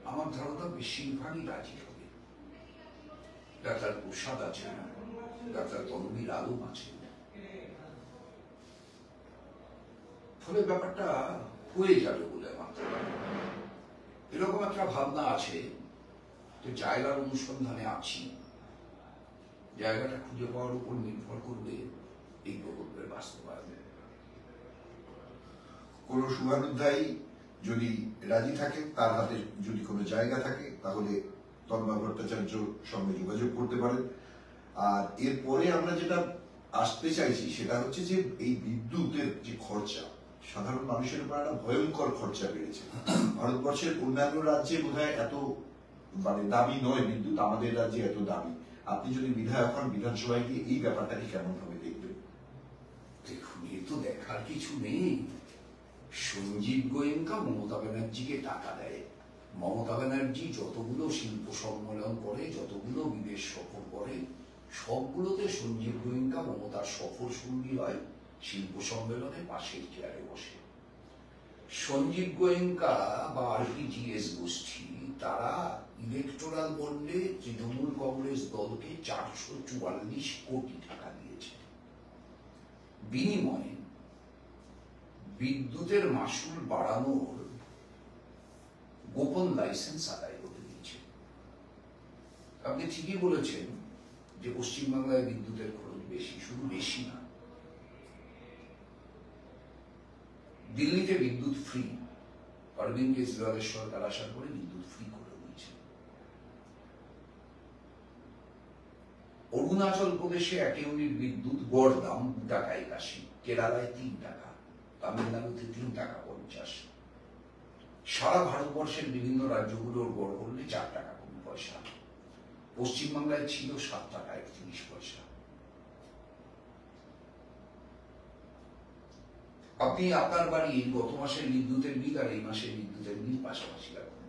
আমার ধারণা বেশিরভাগই রাজি হবে। ডাক্তার প্রসাদ আছেন, ডাক্তার তনবীর আলম আছেন, ফলে ব্যাপারটা হয়ে যাবে বলে আমার এরকম একটা ভাবনা আছে। তো জায়গার অনুসন্ধানে আছি, জায়গাটা খুঁজে পাওয়ার উপর নির্ভর করবে এই প্রকল্পের বাস্তবায়ন। কোন শুভানুধ্যায়ী যদি রাজি থাকে, তার হাতে যদি কোনো জায়গা থাকে, তাহলে তন্ময় ভট্টাচার্যর সঙ্গে যোগাযোগ করতে পারেন। আর এরপরে আমরা যেটা আসতে চাইছি সেটা হচ্ছে যে এই বিদ্যুতের যে খরচা, সাধারণ মানুষের উপর একটা ভয়ঙ্কর খরচা বেড়েছে। ভারতবর্ষের অন্যান্য রাজ্যে বোধহয় এত মানে দামি নয় বিদ্যুৎ, আমাদের রাজ্যে এত দামি। আপনি যদি বিধায়ক হন, বিধানসভায় গিয়ে এই ব্যাপারটাকে কেমন ভাবে দেখবেন? দেখুন, এ তো দেখার কিছু নেই। সঞ্জীব গোয়েঙ্কা মমতা ব্যানার্জিকে টাকা দেয়। মমতা ব্যানার্জি যতগুলো শিল্প সম্মেলন করে, যতগুলো বিদেশ সফর করে, সবগুলোতে সঞ্জীব গোয়েঙ্কা মমতার সফর সঙ্গী হয়, শিল্প সম্মেলনে পাশের চেয়ারে বসে। সঞ্জীব গোয়েঙ্কা বা আরপিজিএস গোষ্ঠী তারা ইলেকটোরাল বন্ডে তৃণমূল কংগ্রেস দলকে 444 কোটি টাকা দিয়েছে। বিনিময়ে বিদ্যুতের মাসুল বাড়ানোর গোপন লাইসেন্স আদায় করে দিয়েছে। আপনি ঠিকই বলেছেন যে পশ্চিমবাংলায় বিদ্যুতের খরচ বেশি, শুধু বেশি না, দিল্লিতে বিদ্যুৎ ফ্রি। অরবিন্দ কেজরিওয়ালের সরকার আসার পরে বিদ্যুৎ ফ্রি করে দিয়েছে। অরুণাচল প্রদেশে 1 ইউনিট বিদ্যুৎ গড় দাম 2 টাকা 81, কেরালায় 3 টাকা, তামিলনাড়ুতে 3 টাকা 50। সারা ভারতবর্ষের বিভিন্ন রাজ্যগুলোর গড় করলে 4 টাকা 50 পয়সা। পশ্চিমবাংলায় ছিল 7 টাকা 31 পয়সা। আপনি আপনার বাড়ির গত মাসের বিদ্যুতের বিল আর এই মাসের বিদ্যুতের বিল পাশাপাশি রাখুন,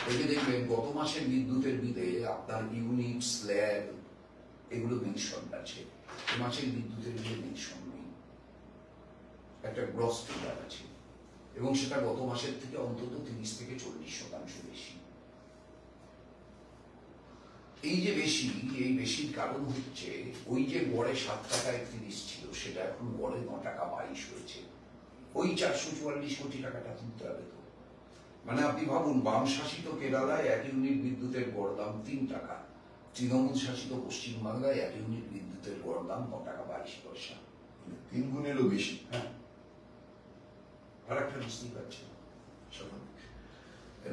দেখে দেখবেন গত মাসের বিদ্যুতের বিলে আপনার ইউনিট, স্ল্যাব এগুলো মেনশন আছে, এই মাসের বিদ্যুতের বিলে মেনশন নেই। একটা গ্রস ফিগার আছে এবং সেটা গত মাসের থেকে অন্তত 30 থেকে 40% বেশি। এই যে বেশি, এই বেশির কারণ হচ্ছে ওই যে গড়ে 7 টাকা 31 ছিল, সেটা এখন গড়ে 9 টাকা 22 হয়েছে। ওই 444 কোটি টাকাটা তুলতে হবে তো। মানে আপনি ভাবুন, বাম শাসিত কেরালায় 1 ইউনিট বিদ্যুতের গড় দাম 3 টাকা, তৃণমূল শাসিত পশ্চিমবাংলায় 1 ইউনিট বিদ্যুতের গড় দাম 9 টাকা 22 পয়সা, 3 গুণেরও বেশি। হ্যাঁ, আর একটা বুঝতেই পারছেন।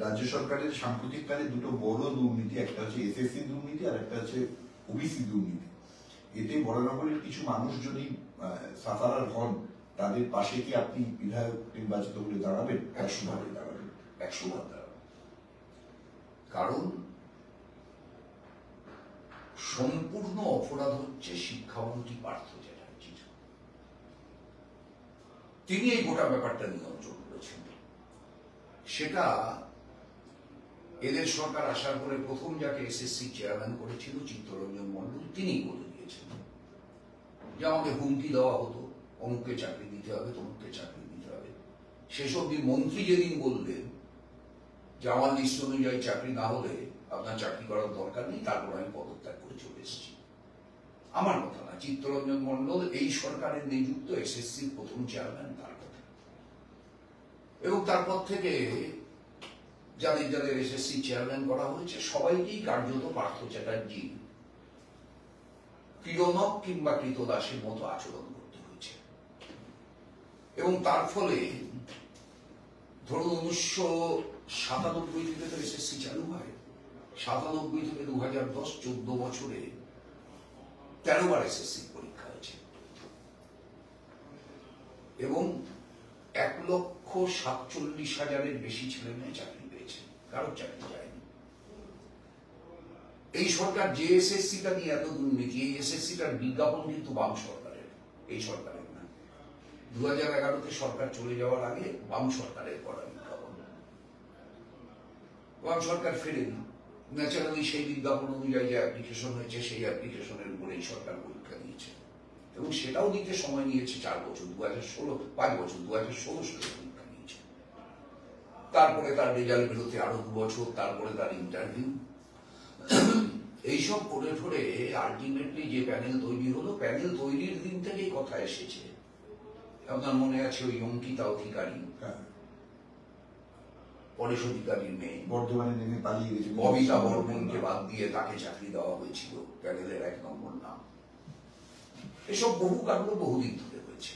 রাজ্য সরকারের সাম্প্রতিককালে দুটো বড় দুর্নীতি, একটা হচ্ছে এসএসসি দুর্নীতি আর একটা হচ্ছে ওবিসি দুর্নীতি। এতে বরানগরের কিছু মানুষ যদি সাফারার হন, তাদের পাশে কি আপনি বিধায়ক নির্বাচিত হলে দাঁড়াবেন? 100 ভাবে দাঁড়াবেন, 100 ভাবে দাঁড়াবেন। কারণ সম্পূর্ণ অপরাধ হচ্ছে শিক্ষামন্ত্রী পার্থ চ্যাটার্জির। তিনি এই গোটা ব্যাপারটা নিয়ন্ত্রণ করেছেন। সেটা এদের সরকার আসার পরে প্রথম যাকে এসএসসি চেয়ারম্যান করেছিল চিত্তরঞ্জন মণ্ডল, তিনি বলে দিয়েছেন যে আমাকে হুমকি দেওয়া হতো, অমুককে চাকরি দিতে হবে, তমুককে চাকরি দিতে হবে। সেসব মন্ত্রী যেদিন বললেন যে আমার লিস্ট অনুযায়ী চাকরি না হলে আপনার চাকরি করার দরকার নেই, তারপর আমি পদত্যাগ করে চলে এসেছি। আমার কথা না, চিত্তরঞ্জন মণ্ডল এই সরকারের নিযুক্ত এসএসসির প্রথম চেয়ারম্যান, তার কথা। এবং তারপর থেকে যাদের যাদের এসএসসি চেয়ারম্যান করা হয়েছে সবাইকেই কার্যত পার্থ চ্যাটার্জি ক্রিয়নক কিংবা কৃতদাসের মতো আচরণ করতে হয়েছে। এবং তার ফলে ধরুন 1997 থেকে তো এসএসসি চালু হয়, 97 থেকে 2010, 14 বছরে 13 বার এসএসসি পরীক্ষা হয়েছে এবং 1,47,000-এর বেশি ছেলে মেয়ে চাকরি পেয়েছে, কারোর চাকরি যায়নি। এই সরকার যে এসএসসিটা নিয়ে এত দুর্নীতি, এই এসএসসিটার বিজ্ঞাপন কিন্তু বাম সরকারের, এই সরকারের না। 2011-তে সরকার চলে যাওয়ার আগে বাম সরকারের করা বিজ্ঞাপন। বাম সরকার ফেরেনি, ন্যাচারালি সেই বিজ্ঞাপন অনুযায়ী যে অ্যাপ্লিকেশন হয়েছে সেই অ্যাপ্লিকেশনের উপরে এই সরকার পরীক্ষা দিয়েছে এবং সেটাও দিতে সময় নিয়েছে 4 বছর, 5 বছর, 2016 সালে পরীক্ষা নিয়েছে। তারপরে তার রেজাল্ট বেরোতে আরো 2 বছর, তারপরে তার ইন্টারভিউ, এইসব করে ঠরে আলটিমেটলি যে প্যানেল তৈরি হলো, প্যানেল তৈরির দিন থেকেই কথা এসেছে। আপনার মনে আছে ওই অঙ্কিতা অধিকারী, পরেশ অধিকারীর মেয়ে বর্ধমানে নেমে পালিয়ে গেছে ববিতা বর্মনকে বাদ দিয়ে তাকে চাকরি দেওয়া হয়েছিল, প্যানেলের 1 নম্বর নাম। এসব বহু কাণ্ড বহুদিন ধরে হয়েছে।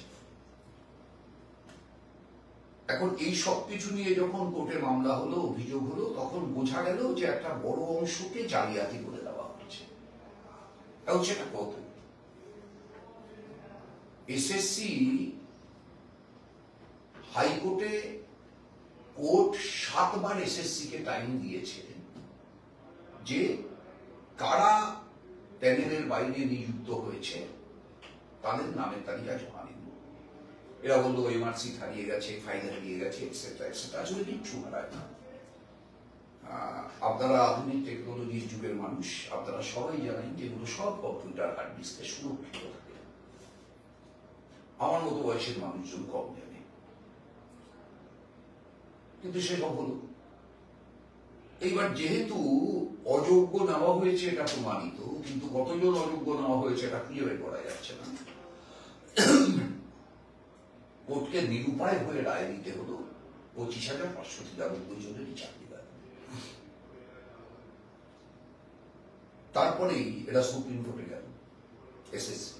এখন এই সব কিছু নিয়ে যখন কোর্টে মামলা হলো, অভিযোগ হলো, তখন বোঝা গেল যে একটা বড় অংশকে জালিয়াতি করে দেওয়া হচ্ছে। এবং সেটা কত? এসএসসি হাইকোর্টে কোর্ট 7 বার এসএসসি কে টাইম দিয়েছে যে কারা প্যানেলের বাইরে নিযুক্ত হয়েছে তাদের নামের তালিকা জমা দিন। এরা বললো এমআরসি হারিয়ে গেছে, ফাইল হারিয়ে গেছে, এক্সেট্রা এক্সেট্রা। আসলে কিচ্ছু হারায় না। আপনারা আধুনিক টেকনোলজির যুগের মানুষ, আপনারা সবাই জানেন যেগুলো সব কম্পিউটার হার্ড ডিস্কে সুরক্ষিত থাকে। আমার মতো বয়সের মানুষজন কম জানে, কিন্তু সেসব হলো। এইবার যেহেতু অযোগ্য নেওয়া হয়েছে এটা প্রমাণিত, কিন্তু কতজন অযোগ্য নেওয়া হয়েছে এটা খুঁজে বের করা যাচ্ছে না। কোর্টকে নিরুপায় হয়ে রায় দিতে হলো 25,593 জনেরই চাকরি দেয়। তারপরেই এরা সুপ্রিম কোর্টে গেল এসএসসি।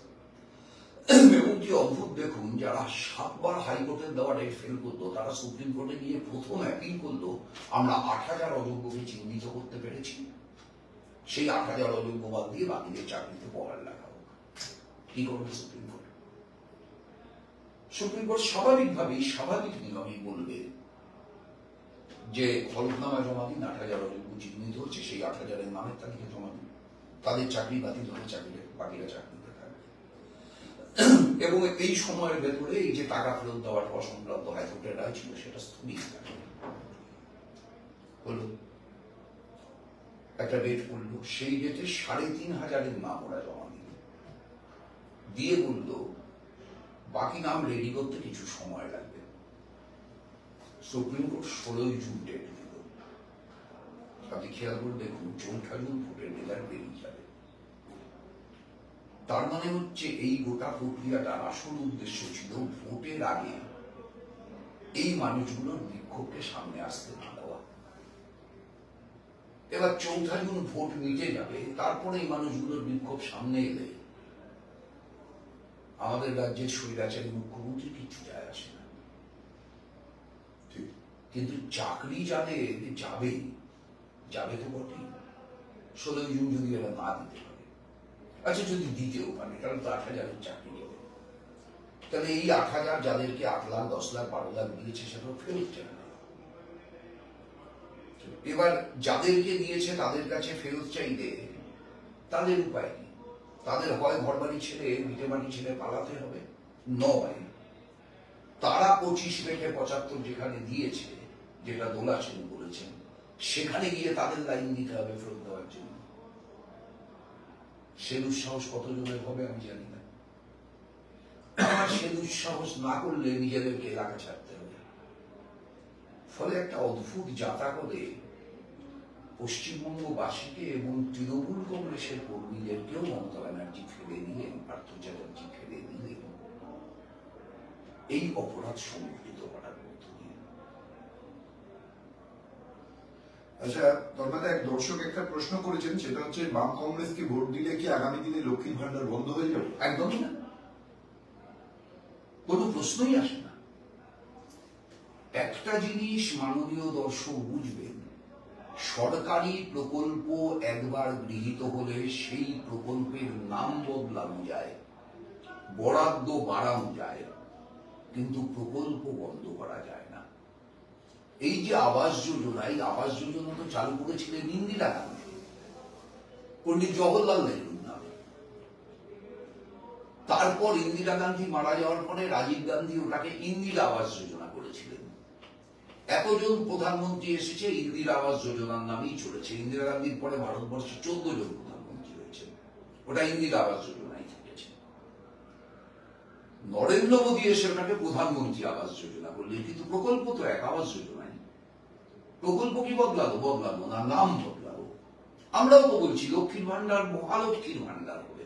এবং কি অদ্ভুত দেখুন, যারা 7 বার হাইকোর্টের দেওয়া ডেট ফেল করতো তারা সুপ্রিম কোর্টে গিয়ে প্রথম অ্যাপিল করলো, আমরা 8,000 অযোগ্যকে চিহ্নিত করতে পেরেছি, সেই 8,000 অযোগ্য বাদ দিয়ে বাকিদের চাকরিতে বহাল রাখা হোক। কি করবে সুপ্রিম কোর্ট? সুপ্রিম কোর্ট স্বাভাবিকভাবেই স্বাভাবিক নিয়মেই বলবে যে হলফনামা জমা দিন, 8,000 অযোগ্য চিহ্নিত হচ্ছে, সেই 8,000-এর নামের তালিকা জমা দিন, তাদের চাকরি বাতিল হলে বাকিরা চাকরিতে থাকবে। এবং এই সময়ের ভেতরে এই যে টাকা ফেরত দেওয়ার পর সংক্রান্ত হাইকোর্টের রায় ছিল সেটা স্থগিত হলো। একটা ডেট করলো, সেই ডেটে 3,500-এর নাম ওরা জমা দিল, দিয়ে বললো বাকি নাম রেডি করতে কিছু সময় লাগবে। সুপ্রিম কোর্ট 16 জুন ডেট দিল। আপনি খেয়াল করে দেখুন, 4 জুন ভোটের রেজাল্ট বেরিয়ে যাবে। তার মানে হচ্ছে এই গোটা প্রক্রিয়াটার আসল উদ্দেশ্য ছিল ভোটের আগে এই মানুষগুলোর বিক্ষোভকে সামনে আসতে না দেওয়া। এবার 4 জুন ভোট মিটে যাবে, তারপরে এই মানুষগুলোর বিক্ষোভ সামনে এলে আমাদের রাজ্যের স্বৈরাচারী মুখ্যমন্ত্রী কিছু যায় আসে না। কিন্তু চাকরি যাদের যাবে তো বটেই। 16 জুন যদি এরা না দিতে পারে, আচ্ছা যদি দিতেও পারে, কারণ তো 8,000-এর চাকরি যাবে, তাহলে এই 8,000 যাদেরকে 8 লাখ 10 লাখ 12 লাখ দিয়েছে সেটাও ফেরত চায় না। এবার যাদেরকে দিয়েছে তাদের কাছে ফেরত চাইলে তাদের উপায় কি? তাদের হয় ঘর বাড়ি ছেড়ে ভিটে বাড়ি ছেড়ে পালাতে হবে, নয় তারা 25 রেখে 75 যেখানে দিয়েছে, যেটা দোলা সেন বলেছেন, সেখানে গিয়ে তাদের লাইন দিতে হবে ফেরত দেওয়ার জন্য। সে দুঃসাহস কতজনের হবে আমি জানি না। সে দুঃসাহস না করলে নিজেদেরকে এলাকা ছাড়তে হবে। ফলে একটা অদ্ভুত যাতা করে পশ্চিমবঙ্গবাসীকে এবং তৃণমূল কংগ্রেসের কর্মীদেরকেও মমতা ব্যানার্জি ফেলে দিলেন, পার্থ চ্যাটার্জি ফেলে দিলেন এই অপরাধ সংঘটিত করার মধ্য দিয়ে। আচ্ছা, তার মানে এক দর্শক একটা প্রশ্ন করেছেন, সেটা হচ্ছে বাম কংগ্রেসকে ভোট দিলে কি আগামী দিনে লক্ষ্মীর ভান্ডার বন্ধ হয়ে যাবে? একদমই না, কোনো প্রশ্নই আসে না। একটা জিনিস মাননীয় দর্শক বুঝবেন, সরকারি প্রকল্প একবার গৃহীত হলে সেই প্রকল্পের নাম বদলানো যায়, বরাদ্দ বাড়ানো যায়, কিন্তু প্রকল্প বন্ধ করা যায় না। এই যে আবাস যোজনা, এই আবাস যোজনা তো চালু করেছিলেন ইন্দিরা গান্ধী, পণ্ডিত জওহরলাল নেহরুর নামে। তারপর ইন্দিরা গান্ধী মারা যাওয়ার পরে রাজীব গান্ধী ওটাকে ইন্দিরা আবাস যোজনা করেছিলেন। এতজন প্রধানমন্ত্রী এসেছে, ইন্দিরা আবাস যোজনার নামেই চলেছে। ইন্দিরা গান্ধীর পরে ভারতবর্ষে 14 জন প্রধানমন্ত্রী হয়েছে, ওটা ইন্দিরা আবাস যোজনাই থেকেছে। নরেন্দ্র মোদী এসে ওটাকে প্রধানমন্ত্রী আবাস যোজনা করলেন, কিন্তু প্রকল্প তো এক, আবাস যোজনাই। প্রকল্প কি বদলালো? বদলালো না, নাম বদলালো। আমরাও তো বলছি লক্ষ্মীর ভান্ডার মহালক্ষ্মীর ভান্ডার হবে।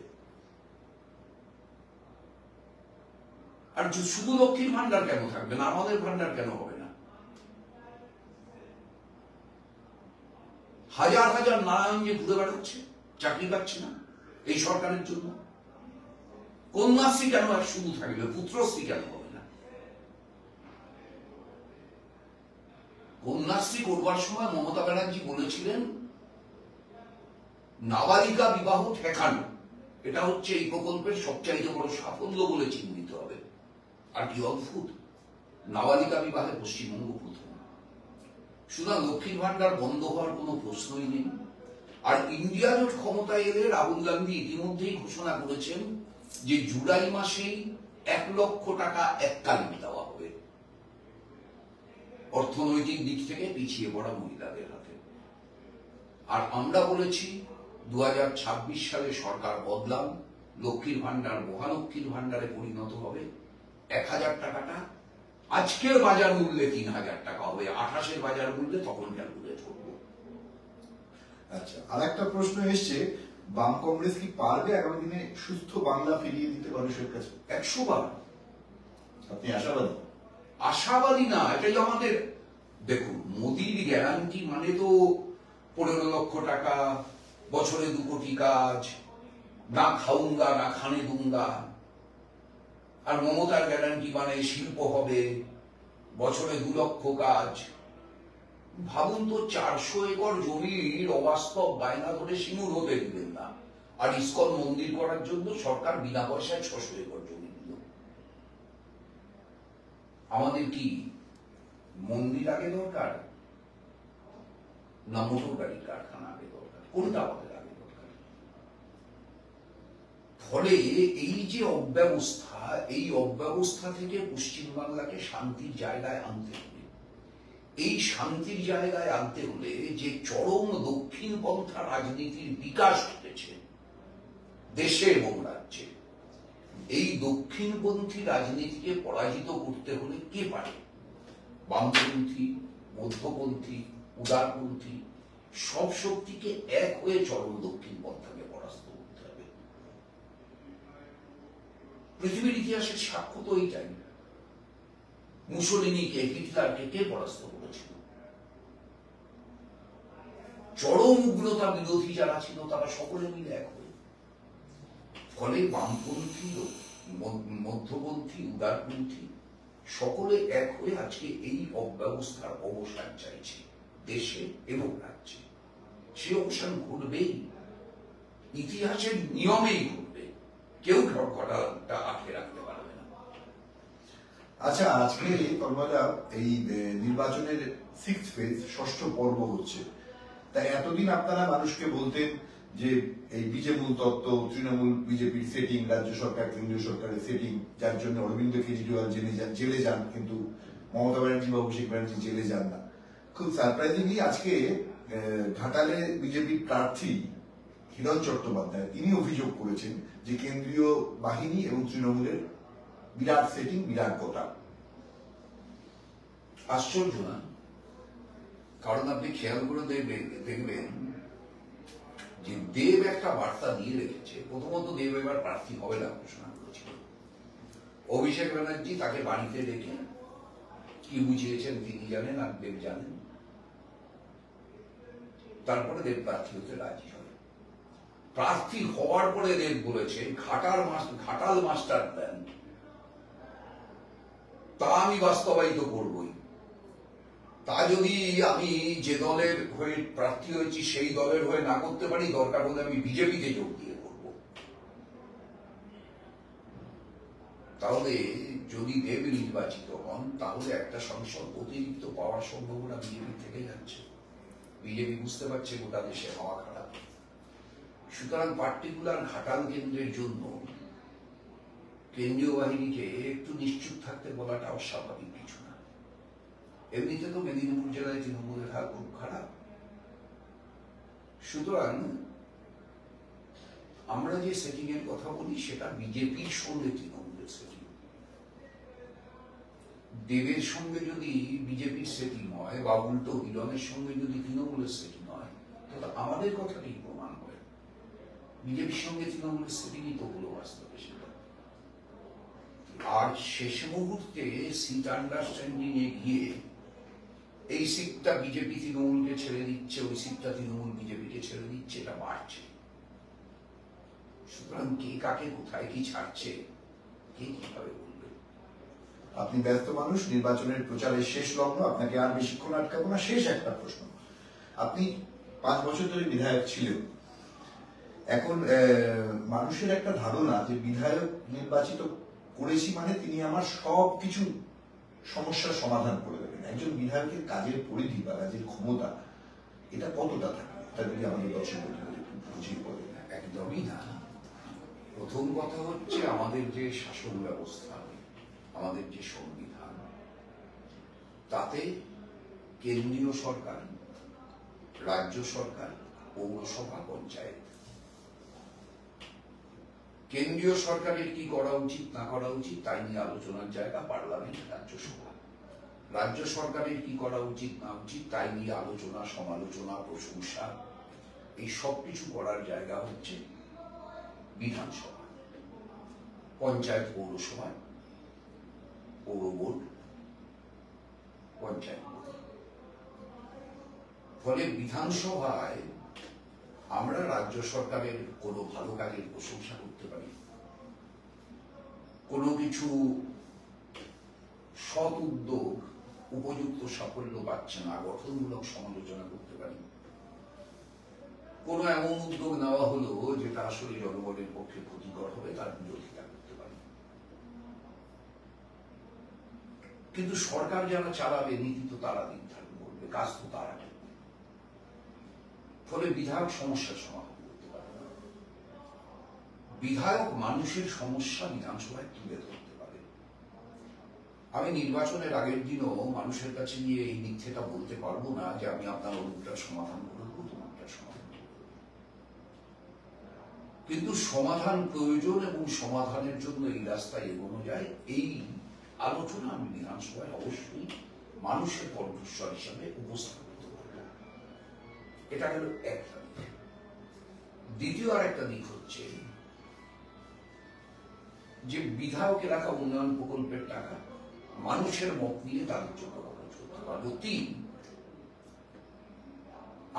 আর শুধু লক্ষ্মীর ভান্ডার কেন থাকবে না, আমাদের ভান্ডার কেন হবে না? হাজার হাজার নারায়ণ যে ঘুরে বেড়াচ্ছে, চাকরি পাচ্ছে না এই সরকারের জন্য। কন্যাশ্রী কেন আর শুধু থাকবে, পুত্রশ্রী কেন হবে না? কন্যাশ্রী করবার সময় মমতা ব্যানার্জি বলেছিলেন নাবালিকা বিবাহ ঠেকানো, এটা হচ্ছে এই প্রকল্পের সবচাইতে বড় সাফল্য বলে চিহ্নিত হবে। আর কি অদ্ভুত, নাবালিকা বিবাহে পশ্চিমবঙ্গ প্রথম। সুতরাং লক্ষ্মীর ভান্ডার বন্ধ হওয়ার কোনো প্রশ্নই নেই। আর ইন্ডিয়া জোট ক্ষমতায় এলে রাহুল গান্ধী ইতিমধ্যেই ঘোষণা করেছেন যে জুলাই মাসেই 1 লক্ষ টাকা এককালীন দেওয়া হবে অর্থনৈতিক দিক থেকে পিছিয়ে পড়া মহিলাদের হাতে। আর আমরা বলেছি 2026 সালে সরকার বদলাম, লক্ষ্মীর ভান্ডার মহালক্ষ্মীর ভান্ডারে পরিণত হবে। 1000 টাকাটা আজকের বাজার মূল্যে 3000 টাকা হবে, 28-এর বাজার মূল্যে তখন ক্যালকুলেট করব। আচ্ছা, আর একটা প্রশ্ন এসছে, বাম কংগ্রেস কি পারবে আগামী দিনে সুস্থ বাংলা ফিরিয়ে দিতে মানুষের কাছে? 100 বার। আপনি আশাবাদী? আশাবাদী না, এটাই আমাদের। দেখুন, মোদির গ্যারান্টি মানে তো 15 লক্ষ টাকা, বছরে 2 কোটি কাজ, না খাউঙ্গা না খানে দুঙ্গা। আর মমতার গ্যারান্টি মানে শিল্প হবে, বছরে 2 লক্ষ কাজ। ভাবুন তো, 400 একর জমির অবাস্তব বায়না ধরে সিঙ্গুর হতে দিবেন না, আর ইস্কন মন্দির করার জন্য সরকার বিনা পয়সায় 600 একর জমি দিল। আমাদের কি মন্দির আগে দরকার না মোটর গাড়ির কারখানা আগে দরকার? কোনটা আমাদের আগে দরকার? ফলে এই যে অব্যবস্থা, এই অব্যবস্থা থেকে পশ্চিমবাংলাকে শান্তির জায়গায় আনতে হবে। এই শান্তির জায়গায় আনতে হলে যে চরম দক্ষিণপন্থা রাজনীতির বিকাশ ঘটেছে দেশে এবং রাজ্যে, এই দক্ষিণপন্থী রাজনীতিকে পরাজিত করতে হলে কে পারে? বামপন্থী, মধ্যপন্থী, উদারপন্থী সব শক্তিকে এক হয়ে চরম দক্ষিণপন্থাকে পরাস্ত করতে হবে। পৃথিবীর ইতিহাসের সাক্ষ্য তো এইটাই। মুসোলিনিকে, হিটলারকে কে পরাস্ত করেছিল? চরম উগ্রতা বিরোধী যারা ছিল তারা সকলে মিলে এক হয়ে। ফলে বামপন্থী, মধ্যপন্থী, উদারপন্থী সকলে এক হয়ে আজকে এই অব্যবস্থার অবসান চাইছে দেশে এবং রাজ্যে। সে অবসান ঘটবেই, ইতিহাসের নিয়মেই ঘটবে, কেউ ঘটনাটা আটকে রাখতে পারবে না। আচ্ছা, আজকে কর্মদা এই নির্বাচনের 6th ফেজ, 6ষ্ঠ পর্ব হচ্ছে। তাই এতদিন আপনারা মানুষকে বলতেন যে এই বিজেমূল তত্ত্ব, তৃণমূল বিজেপির সেটিং, রাজ্য সরকার কেন্দ্রীয় সরকারের সেটিং, যার জন্য অরবিন্দ কেজরিওয়াল জেলে যান, কিন্তু মমতা ব্যানার্জি বা অভিষেক ব্যানার্জি জেলে যান না। খুব সারপ্রাইজিংলি আজকে ঘাটালে বিজেপির প্রার্থী হিরণ চট্টোপাধ্যায় তিনি অভিযোগ করেছেন যে কেন্দ্রীয় বাহিনী এবং তৃণমূলের বিরাট সেটিং, বিরাট গোটা। আশ্চর্য না? কারণ আপনি খেয়াল করে দেখবেন যে দেব একটা বার্তা দিয়ে রেখেছে। প্রথমত দেব এবার প্রার্থী হবে না ঘোষণা করেছিল। অভিষেক ব্যানার্জি তাকে বাড়িতে ডেকে কি বুঝিয়েছেন তিনি জানেন, আর দেব জানেন। তারপরে দেব প্রার্থী হতে রাজি হয়। প্রার্থী হওয়ার পরে দেব বলেছে ঘাটাল মাস্টার প্ল্যান তা আমি বাস্তবায়িত করবই। তা যদি আমি যে দলের হয়ে প্রার্থী হয়েছি সেই দলের হয়ে না করতে পারি, দরকার হলে আমি বিজেপিতে যোগ দিয়ে করব। তাহলে যদি দেব নির্বাচিত হন, তাহলে একটা সংসদ অতিরিক্ত পাওয়ার সম্ভাবনা বিজেপি থেকে যাচ্ছে। বিজেপি বুঝতে পারছে গোটা দেশে হাওয়া খারাপ। সুতরাং পার্টিকুলার ঘাটাল কেন্দ্রের জন্য কেন্দ্রীয় বাহিনীকে একটু নিশ্চুপ থাকতে বলাটা অস্বাভাবিক কিছু না। এমনিতে তো মেদিনীপুর জেলায় তৃণমূলের হাল খুব খারাপ। সুতরাং আমরা যে সেটিং এর কথা বলি সেটা বিজেপির সঙ্গে তৃণমূলের সেটিং। দেবের সঙ্গে যদি বিজেপির সেটিং হয় বা উল্টো হিরণের সঙ্গে যদি তৃণমূলের সেটিং হয়, তাহলে আমাদের কথাটাই প্রমাণ হয় বিজেপির সঙ্গে তৃণমূলের সেটিংই তো হলো বাস্তবে সেটা। আর শেষ মুহূর্তে সিট আন্ডারস্ট্যান্ডিং এ গিয়ে এই সিটটা বিজেপি তৃণমূলকে ছেড়ে দিচ্ছে, ওই সিটটা তৃণমূল বিজেপিকে ছেড়ে দিচ্ছে, এটা বাড়ছে। সুতরাং কে কাকে কোথায় কি ছাড়ছে, কে কিভাবে বলবে? আপনি ব্যস্ত মানুষ, নির্বাচনের প্রচারের শেষ লগ্ন, আপনাকে আর বেশিক্ষণ আটকাবো না। শেষ একটা প্রশ্ন, আপনি 5 বছর ধরে বিধায়ক ছিলেন, এখন মানুষের একটা ধারণা যে বিধায়ক নির্বাচিত করেছি মানে তিনি আমার সবকিছু সমস্যার সমাধান করে দেবেন। একজন বিধায়কের কাজের পরিধি বা কাজের ক্ষমতা এটা কতটা থাকে, এটা যদি আমাদের দর্শকদের একটু বুঝিয়ে বলেন। একদমই না। প্রথম কথা হচ্ছে আমাদের যে শাসন ব্যবস্থা, আমাদের যে সংবিধান, তাতে কেন্দ্রীয় সরকার, রাজ্য সরকার, পৌরসভা, পঞ্চায়েত, কেন্দ্রীয় সরকারের কি করা উচিত না করা উচিত তাই নিয়ে আলোচনার জায়গা পার্লামেন্ট, রাজ্যসভা। রাজ্য সরকারের কি করা উচিত না উচিত তাই নিয়ে আলোচনা, সমালোচনা, প্রশংসা, এই সবকিছু করার জায়গা হচ্ছে বিধানসভা, পঞ্চায়েত, পৌরসভা, পৌর বোর্ড, পঞ্চায়েত বোর্ড। ফলে বিধানসভায় আমরা রাজ্য সরকারের কোনো ভালো কাজের প্রশংসা করতে পারি, কোনো কিছু সৎ উদ্যোগ উপযুক্ত সাফল্য পাচ্ছে না, গঠনমূলক সমালোচনা করতে পারি, কোনো এমন উদ্যোগ নেওয়া হলো যেটা আসলে জনগণের পক্ষে ক্ষতিকর হবে তার বিরোধিতা করতে পারি। কিন্তু সরকার যারা চালাবে, নীতি তো তারা নির্ধারণ করবে, কাজ তো তারা করবে। ফলে বিধায়ক সমস্যার সমাধান করতে পারে না। বিধায়ক মানুষের সমস্যা বিধানসভায় তুলে ধরতে পারে। আমি নির্বাচনের আগের দিনও মানুষের কাছে নিয়ে এই মিথ্যেটা বলতে পারবো না যে আমি আপনার অমুকটার সমাধান করবো, তোমারটার সমাধান করবো। কিন্তু সমাধান প্রয়োজন এবং সমাধানের জন্য এই রাস্তায় এগোনো যায়, এই আলোচনা আমি বিধানসভায় অবশ্যই মানুষের কণ্ঠস্বর হিসাবে উপস্থাপিত করব। এটা গেল একটা দিক। দ্বিতীয় আর একটা দিক হচ্ছে যে বিধায়ক এলাকা উন্নয়ন প্রকল্পের টাকা মানুষের মত নিয়ে তাদের জন্য খরচ করতে পারবো। 3,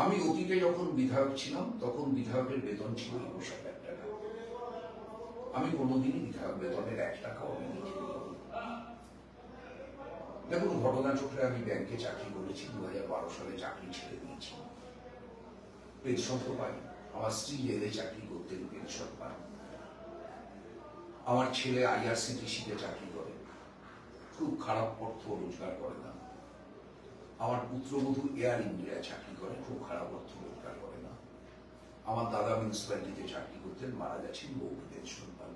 আমি অতীতে যখন বিধায়ক ছিলাম তখন বিধায়কের বেতন ছিল 21,000 টাকা। আমি কোনোদিনই বিধায়ক বেতনের 1 টাকাও আমি নিতে পারি। দেখুন, ঘটনাচক্রে আমি ব্যাংকে চাকরি করেছি, 2012 সালে চাকরি ছেড়ে দিয়েছি, পেনশন তো পাই। আমার স্ত্রী জেলে চাকরি করতেন, পেনশন পান। আমার ছেলে IRCTC-তে চাকরি করে, খুব খারাপ অর্থ রোজগার করে না। আমার পুত্রবধূ এয়ার ইন্ডিয়ায় চাকরি করে, খুব খারাপ অর্থ রোজগার করে না। আমার দাদা মিউনিসিপ্যালিটিতে চাকরি করতেন, মারা গেছেন, বউ পেনশন পান।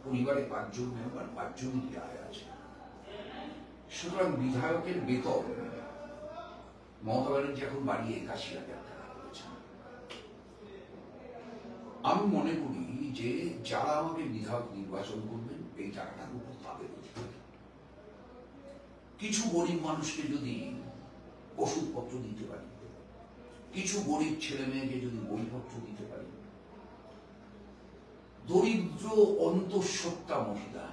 পরিবারে 5 জন মেম্বার, 5 জনই আয় আছে। সুতরাং বিধায়কের বেতন মমতা ব্যানার্জি এখন বাড়িয়ে 81,000 টাকা করেছেন। আমি মনে করি যে যারা আমাকে বিধায়ক নির্বাচন করবেন এই টাকাটার উপর তাদের অধিকার। কিছু গরিব মানুষকে যদি ওষুধপত্র দিতে পারি, কিছু গরিব ছেলে মেয়েকে যদি বইপত্র দিতে পারি, দরিদ্র অন্তঃসত্ত্বা মহিলা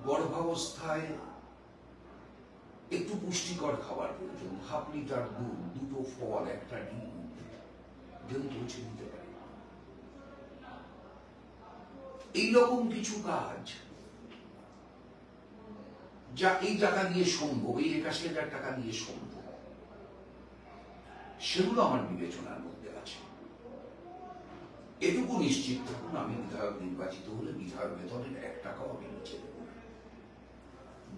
গর্ভাবস্থায় একটু পুষ্টিকর খাবার প্রয়োজন, 1/2 লিটার দুধ, 2টো ফল, 1টা ডিম যদি পৌঁছে দিতে পারি, এইরকম কিছু কাজ যা এই টাকা দিয়ে সম্ভব, এই 81,000 টাকা দিয়ে সম্ভব, সেগুলো আমার বিবেচনার মধ্যে আছে। এটুকু নিশ্চিত থাকুন, আমি বিধায়ক নির্বাচিত হলে বিধায়ক বেতনের 1 টাকাও আমি নিচে দেব না।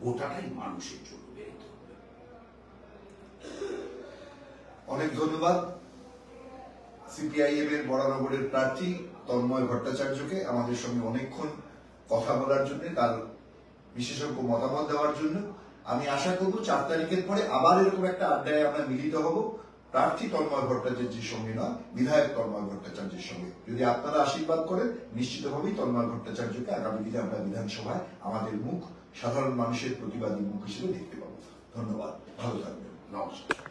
গোটাটাই মানুষের জন্য ব্যয়িত হবে। অনেক ধন্যবাদ CPIM এর বরানগরের প্রার্থী তন্ময় ভট্টাচার্যকে আমাদের সঙ্গে অনেকক্ষণ কথা বলার জন্য, তার বিশেষজ্ঞ মতামত দেওয়ার জন্য। আমি আশা করব 4 তারিখের পরে আবার এরকম একটা আড্ডায় আমরা মিলিত হব, প্রার্থী তন্ময় ভট্টাচার্যের সঙ্গে নয়, বিধায়ক তন্ময় ভট্টাচার্যের সঙ্গে। যদি আপনারা আশীর্বাদ করেন, নিশ্চিতভাবেই তন্ময় ভট্টাচার্যকে আগামী দিনে আমরা বিধানসভায় আমাদের মুখ, সাধারণ মানুষের প্রতিবাদী মুখ হিসেবে দেখতে পাবো। ধন্যবাদ, ভালো থাকবেন, নমস্কার।